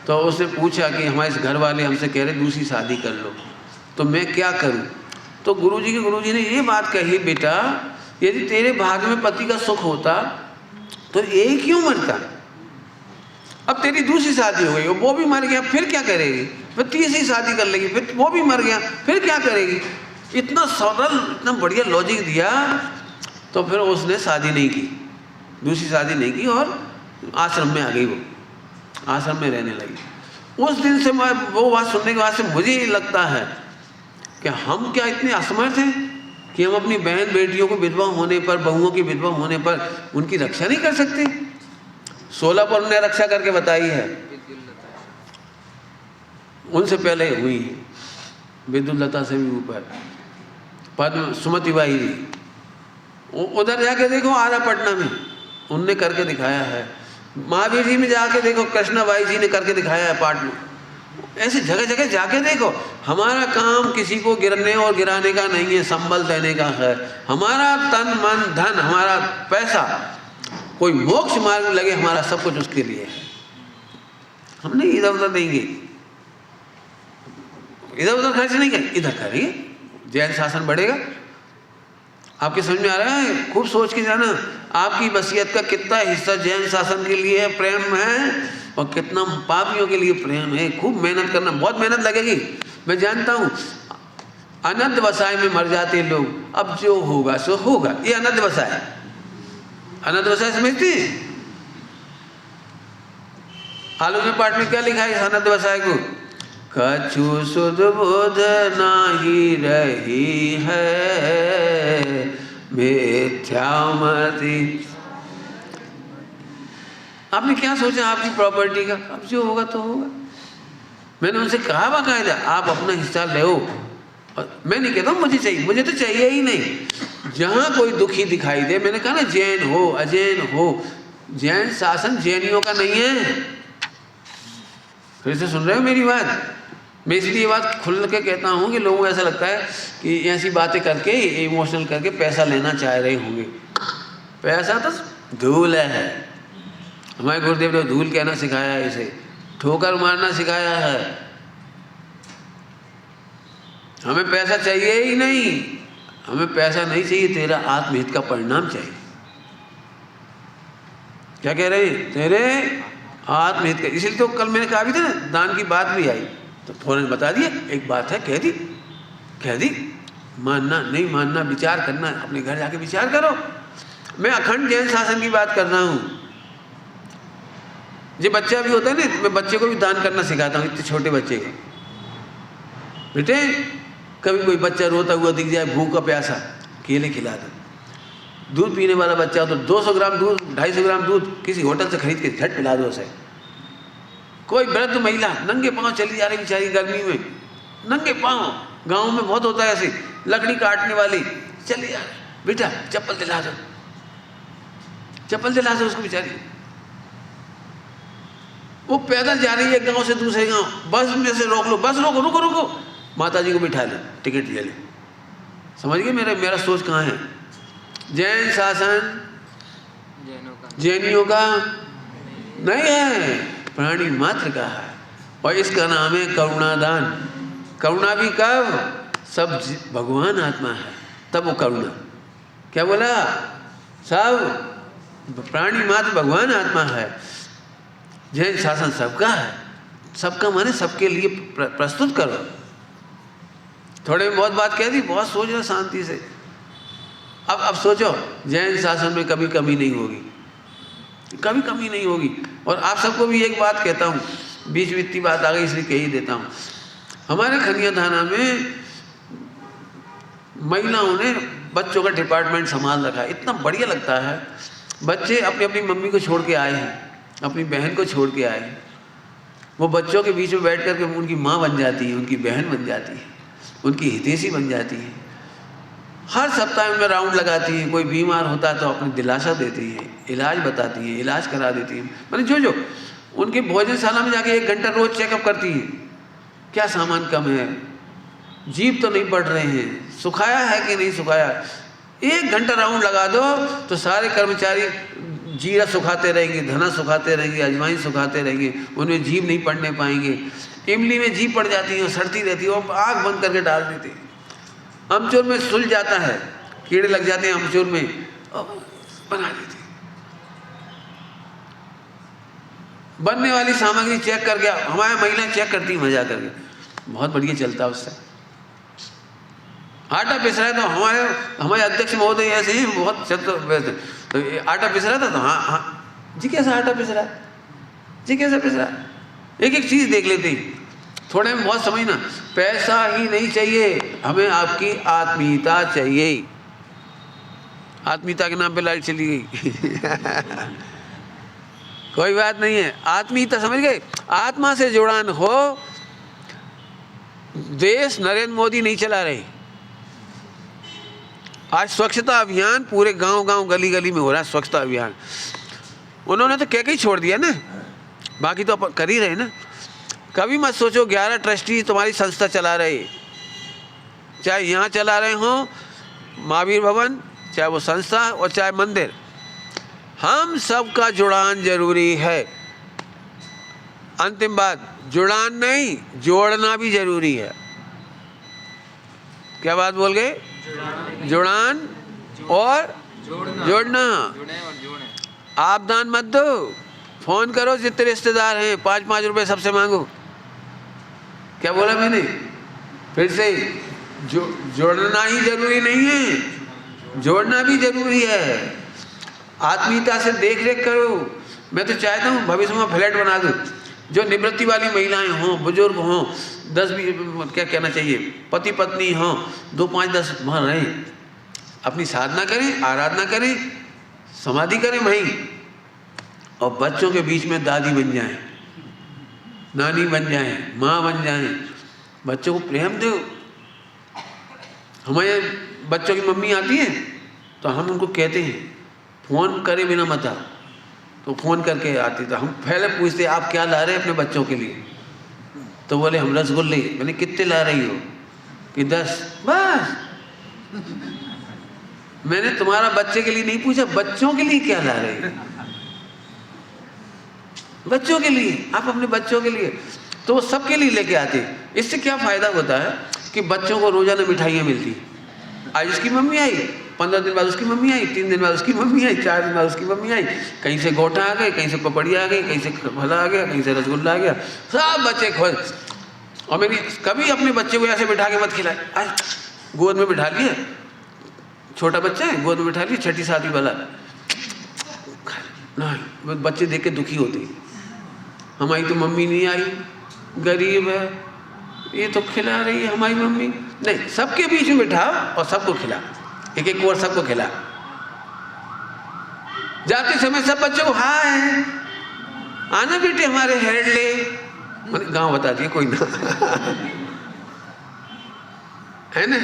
तो उसने पूछा कि हमारे घर वाले हमसे कह रहे दूसरी शादी कर लो, तो मैं क्या करूं? तो गुरुजी ने ये बात कही, बेटा यदि तेरे भाग्य में पति का सुख होता तो एक क्यों मरता? अब तेरी दूसरी शादी हो गई, वो भी मर गया, फिर क्या करेगी? फिर तीसरी शादी कर लेगी, फिर वो भी मर गया, फिर क्या करेगी? इतना सरल, इतना बढ़िया लॉजिक दिया। तो फिर उसने शादी नहीं की, दूसरी शादी नहीं की, और आश्रम में आ गई। वो आश्रम में रहने लगी। उस दिन से मैं वो बात सुनने के बाद से मुझे ये लगता है कि हम क्या इतने असमर्थ हैं कि हम अपनी बहन बेटियों को विधवा होने पर, बहुओं की विधवा होने पर उनकी रक्षा नहीं कर सकते। 16 पर उन्हें रक्षा करके बताई है, उनसे पहले हुई है, विद्युल्लता से भी ऊपर पद्म सुमति बाई जी। उधर जाके देखो आरा पटना में उनने करके दिखाया है। महावीर जी में जाके देखो, कृष्णाबाई जी ने करके दिखाया है पाठ में। ऐसे जगह जगह जाके देखो। हमारा काम किसी को गिरने और गिराने का नहीं है, संबल देने का है। हमारा तन मन धन, हमारा पैसा, कोई मोक्ष मार्ग लगे, हमारा सब कुछ उसके लिए है। हमने इधर उधर देंगे, इधर उधर खर्च नहीं करेंगे, इधर करेंगे, जैन शासन बढ़ेगा। आपके समझ में आ रहा है? खूब सोच के जाना, आपकी वसीयत का कितना हिस्सा जैन शासन के लिए प्रेम है और कितना पापियों के लिए प्रेम है। खूब मेहनत करना, बहुत मेहनत लगेगी। मैं जानता हूँ अनंत वसाय में मर जाते हैं लोग, अब जो होगा सो होगा। ये अनंत वसाय, अनंत वसाय समझते हैं? आलोचना पाठ में क्या लिखा है इस अनंत वसाय को? कछु सुध बुध नाही रही है, मिथ्यामति। आपने क्या सोचा आपकी प्रॉपर्टी का? अब जो होगा तो होगा। मैंने उनसे कहा बाकायदा, आप अपना हिस्सा लो। मैं नहीं कहता मुझे चाहिए, मुझे तो चाहिए ही नहीं। जहाँ कोई दुखी दिखाई दे, मैंने कहा ना, जैन हो अजैन हो, जैन शासन जैनियों का नहीं है। फिर से सुन रहे हो मेरी बात? मैं इसलिए ये बात खुल के कहता हूँ कि लोगों को ऐसा लगता है कि ऐसी बातें करके इमोशनल करके पैसा लेना चाह रहे होंगे। पैसा तो धूल है। हमारे गुरुदेव ने धूल कहना सिखाया है, इसे ठोकर मारना सिखाया है। हमें पैसा चाहिए ही नहीं, हमें पैसा नहीं चाहिए, तेरा आत्महित का परिणाम चाहिए। क्या कह रहे हैं? तेरे आत्महित का। इसलिए तो कल मैंने कहा भी था ना, दान की बात भी आई तो फौरन बता दिया, एक बात है कह दी। मानना नहीं मानना विचार करना, अपने घर जाके विचार करो। मैं अखंड जैन शासन की बात कर रहा हूँ। जो बच्चा भी होता है ना, मैं बच्चे को भी दान करना सिखाता हूँ, इतने छोटे बच्चे को। बेटे कभी कोई बच्चा रोता हुआ दिख जाए, भूखा प्यासा, केले खिला दो। दूध पीने वाला बच्चा हो तो 200 ग्राम दूध, 250 ग्राम दूध किसी होटल से खरीद के झट पिला दो उसे। कोई वृद्ध महिला नंगे पांव चली जा रही बेचारी गर्मी में, नंगे पांव, गांव में बहुत होता है ऐसे, लकड़ी काटने वाली चली जा रही, बेटा चप्पल दिला दो, चप्पल दिला दो उसको बेचारी। वो पैदल जा रही है एक गांव से दूसरे गांव, बस में से रोक लो, बस रोको, रुको रुको, माता जी को बिठा ले, टिकट ले ले। समझ गए मेरा सोच कहाँ है? जैन शासन जैनियों का नहीं है, प्राणी मात्र का है। और इसका नाम है करुणादान। करुणा भी कब? सब भगवान आत्मा है तब वो करुणा। क्या बोला? सब प्राणी मात्र भगवान आत्मा है। जैन शासन सबका है, सबका माने सबके लिए प्रस्तुत करो। थोड़े बहुत बात कह दी, बहुत सोच रहे शांति से। अब सोचो, जैन शासन में कभी कमी नहीं होगी, कभी कमी नहीं होगी। और आप सबको भी एक बात कहता हूँ, बीच में इतनी बात आ गई इसलिए कह ही देता हूँ। हमारे खनिया थाना में महिलाओं ने बच्चों का डिपार्टमेंट संभाल रखा है, इतना बढ़िया लगता है। बच्चे अपनी अपनी मम्मी को छोड़ के आए हैं, अपनी बहन को छोड़ के आए हैं। वो बच्चों के बीच में बैठ कर के उनकी माँ बन जाती है, उनकी बहन बन जाती है, उनकी हितैषी बन जाती है। हर सप्ताह उनमें राउंड लगाती है। कोई बीमार होता है तो अपनी दिलासा देती है, इलाज बताती है, इलाज करा देती है। मैंने जो उनके भोजनशाला में जाके 1 घंटा रोज चेकअप करती है, क्या सामान कम है, जीभ तो नहीं पड़ रहे हैं, सुखाया है कि नहीं सुखाया। 1 घंटा राउंड लगा दो तो सारे कर्मचारी जीरा सुखाते रहेंगे, धना सुखाते रहेंगे, अजवाइन सुखाते रहेंगे, उनमें जीभ नहीं पड़ने पाएंगे। इमली में जीभ पड़ जाती है, सड़ती रहती है, और आँख बंद करके डाल देते हैं। अमचूर में सुल जाता है, कीड़े लग जाते हैं अमचूर में, बना देते। बनने वाली सामग्री चेक करके हमारे महिलाएं चेक करती मजा करके, बहुत बढ़िया चलता है उससे। आटा पिस रहा है तो हमारे अध्यक्ष महोदय ऐसे ही बहुत तो आटा पिस रहा था तो हाँ जी कैसा आटा पिस रहा है, जी कैसा पिस रहा है, एक एक चीज़ देख लेते हैं। थोड़े में बहुत समझना, पैसा ही नहीं चाहिए हमें, आपकी आत्मीयता चाहिए। आत्मीयता के नाम पे लाइट चली गई कोई बात नहीं है, आत्मीयता समझ गए, आत्मा से जुड़ान हो। देश नरेंद्र मोदी नहीं चला रहे। आज स्वच्छता अभियान पूरे गांव-गांव गली-गली में हो रहा है, स्वच्छता अभियान। उन्होंने तो कह के ही छोड़ दिया ना, बाकी तो अपन कर ही रहे ना। कभी मत सोचो 11 ट्रस्टी तुम्हारी संस्था चला रहे, चाहे यहाँ चला रहे हो महावीर भवन, चाहे वो संस्था और चाहे मंदिर, हम सबका जुड़ान जरूरी है। अंतिम बात, जुड़ान नहीं जोड़ना भी जरूरी है। क्या बात बोल गए? जुड़ान और जोड़ना। आप दान मत दो, फोन करो जितने रिश्तेदार हैं, 5-5 रुपए सबसे मांगो। क्या बोला मैंने? फिर से जोड़ना ही जरूरी नहीं है, जोड़ना भी जरूरी है। आत्मीयता से देख रेख करो। मैं तो चाहता हूँ भविष्य में फ्लैट बना दूँ, जो निवृत्ति वाली महिलाएं हों, बुजुर्ग हों, 10-20 क्या कहना चाहिए, पति पत्नी हों, 2-5-10 वहाँ रहें, अपनी साधना करें, आराधना करें, समाधि करें वहीं, और बच्चों के बीच में दादी बन जाएं, नानी बन जाएं, माँ बन जाएं, बच्चों को प्रेम दो। हमारे बच्चों की मम्मी आती है तो हम उनको कहते हैं फ़ोन करे बिना मत आ, तो फ़ोन करके आती, तो हम पहले पूछते आप क्या ला रहे हैं अपने बच्चों के लिए। तो बोले हम रसगुल्ले। मैंने कितने ला रही हो? कि 10। बस। मैंने तुम्हारा बच्चे के लिए नहीं पूछा, बच्चों के लिए क्या ला रही हो? बच्चों के लिए, आप अपने बच्चों के लिए, तो वो सबके लिए लेके आते। इससे क्या फायदा होता है कि बच्चों को रोजाना मिठाइयाँ मिलती। आज उसकी मम्मी आई, 15 दिन बाद उसकी मम्मी आई, 3 दिन बाद उसकी मम्मी आई, 4 दिन बाद उसकी मम्मी आई। कहीं से गोटा आ गए, कहीं से पपड़िया आ गई, कहीं से भला आ गया, कहीं से रसगुल्ला आ गया, सब बच्चे खुश। और मैंने कभी अपने बच्चे को ऐसे बिठा के मत खिलाए। आज गोद में बिठा लिया, छोटा बच्चा है, गोद में बिठा लिया, 6ठी 7वीं वाला, नहीं, बच्चे देख के दुखी होते। हमारी तो मम्मी नहीं आई, गरीब है, ये तो खिला रही है हमारी मम्मी। नहीं, सबके बीच में बिठाओ और सबको खिला, एक एक और सबको खिला। जाते समय सब बच्चों को हाय, आना बेटे हमारे हेडले, मैंने गांव बता दिया, कोई ना है ना,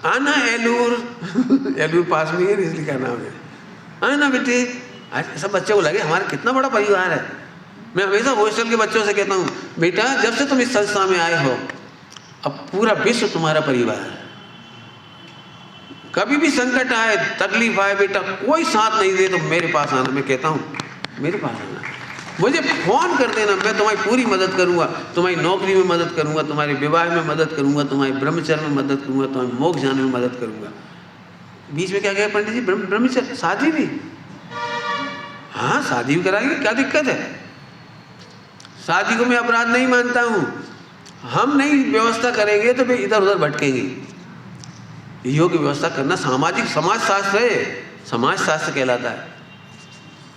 आना एलूर, एलूर पास में है इसलिए क्या नाम है, आना बेटे। आज सब बच्चों को लगे हमारा कितना बड़ा परिवार है। मैं हमेशा हॉस्टल के बच्चों से कहता हूँ, बेटा जब से तुम इस संस्था में आए हो, अब पूरा विश्व तुम्हारा परिवार है। कभी भी संकट आए, तकलीफ आए, बेटा कोई साथ नहीं दे तो मेरे पास आना। मैं कहता हूँ मेरे पास आना, मुझे फोन कर देना, मैं तुम्हारी पूरी मदद करूँगा, तुम्हारी नौकरी में मदद करूँगा, तुम्हारे विवाह में मदद करूँगा, तुम्हारे ब्रह्मचर्य में मदद करूँगा, तुम्हारे मोक्ष जाने में मदद करूँगा। बीच में क्या कहा पंडित जी? ब्रह्मचर्य, शादी भी? हाँ शादी भी कराएंगे, क्या दिक्कत है? शादी को मैं अपराध नहीं मानता हूँ। हम नहीं व्यवस्था करेंगे तो वे इधर उधर भटकेंगे। योग्य व्यवस्था करना सामाजिक समाज शास्त्र है, समाज शास्त्र कहलाता है।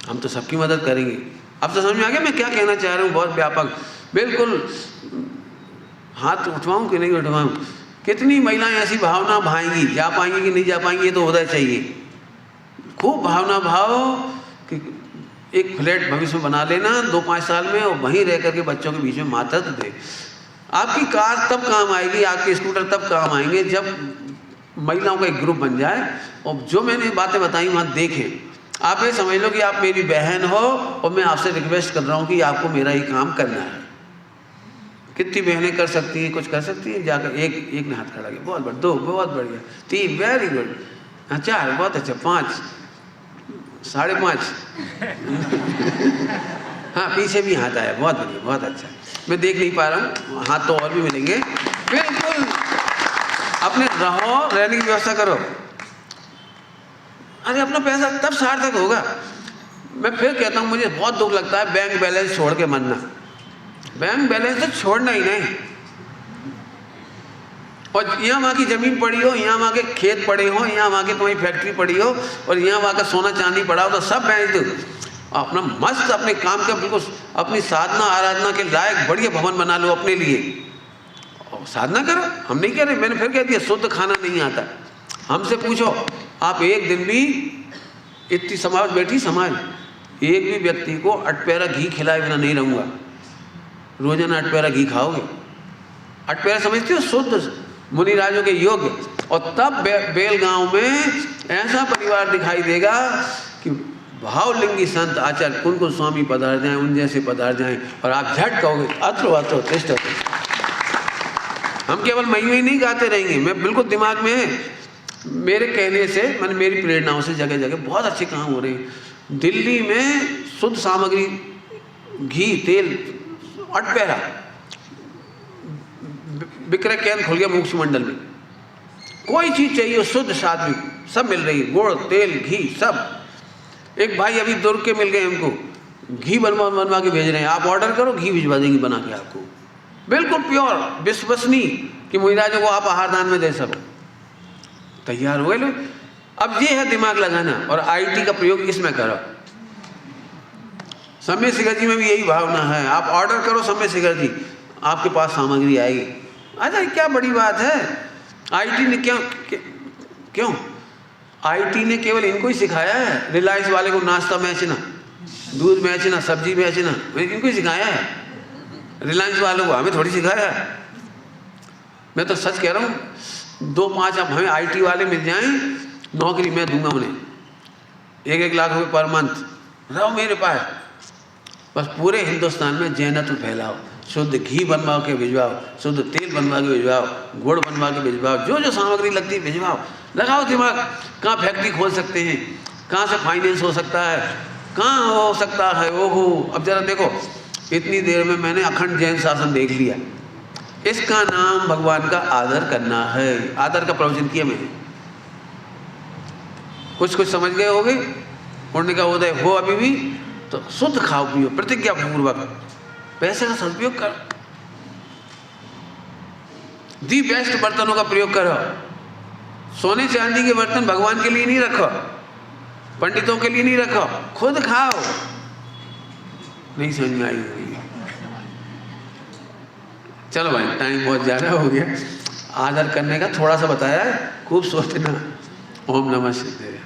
हम तो सबकी मदद करेंगे। अब तो समझ में आ गया मैं क्या कहना चाह रहा हूँ, बहुत व्यापक। बिल्कुल हाथ उठवाऊँ कि नहीं उठवाऊँ? कितनी महिलाएं ऐसी भावना भाएंगी, जा पाएंगी कि नहीं जा पाएंगी, ये तो उदय चाहिए। खूब भावना भाव कि एक फ्लैट भविष्य में बना लेना 2-5 साल में, और वहीं रह करके बच्चों के बीच में मातहत दे। आपकी कार तब काम आएगी, आपके स्कूटर तब काम आएंगे जब महिलाओं का एक ग्रुप बन जाए। और जो मैंने बातें बताई वहाँ देखें। आप ये समझ लो कि आप मेरी बहन हो और मैं आपसे रिक्वेस्ट कर रहा हूँ कि आपको मेरा ही काम करना है। कितनी बहनें कर सकती हैं? कुछ कर सकती हैं? जाकर एक ने हाथ खड़ा किया, बहुत बढ़िया, 2 बहुत बढ़िया, 3 वेरी गुड, 4 बहुत अच्छा, 5 5.5 हाँ पीछे भी हाथ आया, बहुत बढ़िया, बहुत अच्छा। मैं देख नहीं पा रहा हूँ, हाथ तो और भी मिलेंगे। बिल्कुल अपने रहो, रहने की व्यवस्था करो। अरे अपना पैसा तब सार्थक होगा। मैं फिर कहता हूँ मुझे बहुत दुख लगता है बैंक बैलेंस छोड़ के मरना। बैंक बैलेंस तो छोड़ना ही नहीं। और यहाँ वहाँ की जमीन पड़ी हो, यहाँ वहाँ के खेत पड़े हो, यहाँ वहाँ के तुम्हारी फैक्ट्री पड़ी हो, और यहाँ वहाँ का सोना चांदी पड़ा हो, तो सब बेच दो। अपना मस्त अपने काम का बिल्कुल अपनी साधना आराधना के लायक बढ़िया भवन बना लो अपने लिए, और साधना करो। हम नहीं कह रहे, मैंने फिर कह दिया शुद्ध खाना नहीं आता। हमसे पूछो, आप एक दिन भी, इतनी समाज बैठी समाज, एक भी व्यक्ति को अटपैरा घी खिलाए बिना नहीं रहूँगा। रोजाना अटपैरा घी खाओगे। अटपैरा समझते हो? शुद्ध मुनिराजों के योग्य। और तब बेलगांव में ऐसा परिवार दिखाई देगा कि भावलिंगी संत आचार्य कुन स्वामी पधार जाएं, उन जैसे पधार जाएं, और आप झट कहोगे अत्रो अत्रो तिष्ठ। हम केवल महिमा ही नहीं गाते रहेंगे। मैं बिल्कुल दिमाग में है, मेरे कहने से, मैंने मेरी प्रेरणाओं से जगह जगह बहुत अच्छे काम हो रहे हैं। दिल्ली में शुद्ध सामग्री, घी, तेल, अटपैरा विक्रय केंद्र खुल गया मुख्यमंडल में। कोई चीज़ चाहिए शुद्ध सात्विक सब मिल रही है, गुड़, तेल, घी सब। एक भाई अभी दुर्ग के मिल गए हमको, घी बनवा के भेज रहे हैं। आप ऑर्डर करो, घी भिजवा देंगे बना के आपको, बिल्कुल प्योर, विश्वसनीय, कि मुनिराजों को आप आहार दान में दे सको। तैयार हो गए लोग। अब ये है दिमाग लगाना, और आईटी का प्रयोग इसमें करो। समय शिखर जी में भी यही भावना है। आप ऑर्डर करो समय शिखर जी, आपके पास सामग्री आएगी। अच्छा क्या बड़ी बात है। आईटी ने क्यों आईटी ने केवल इनको ही सिखाया है? रिलायंस वाले को नाश्ता बेचना, दूध बेचना, सब्जी बेचना, इनको ही सिखाया है। रिलायंस वालों को, हमें थोड़ी सिखाया है। मैं तो सच कह रहा हूँ, 2-5 अब हमें आईटी वाले मिल जाएं, नौकरी मैं दूंगा उन्हें, 1-1 लाख रुपए पर मंथ, रहो मेरे पास। बस पूरे हिंदुस्तान में जैनत्व फैलाओ, शुद्ध घी बनवा के भिजवाओ, शुद्ध तेल बनवा के भिजवाओ, गुड़ बनवा के भिजवाओ, जो जो सामग्री लगती है भिजवाओ, लगाओ दिमाग, कहाँ फैक्ट्री खोल सकते हैं, कहाँ से फाइनेंस हो सकता है, कहाँ हो सकता है। ओहो, अब जरा देखो, इतनी देर में मैंने अखंड जैन शासन देख लिया। इसका नाम भगवान का आदर करना है। आदर का प्रवचन किया मैंने, कुछ समझ गए होगे। पुण्य का उदय हो अभी भी तो शुद्ध खाओ पियो, प्रतिज्ञा पूर्वक, पैसे का सदुपयोग कर, दी बेस्ट बर्तनों का प्रयोग करो। सोने चांदी के बर्तन भगवान के लिए नहीं रखो, पंडितों के लिए नहीं रखो, खुद खाओ। नहीं समझ में आई होगी। चलो भाई, टाइम बहुत ज़्यादा हो गया। आदर करने का थोड़ा सा बताया है, खूब सोचना। ओम नमः शिवाय।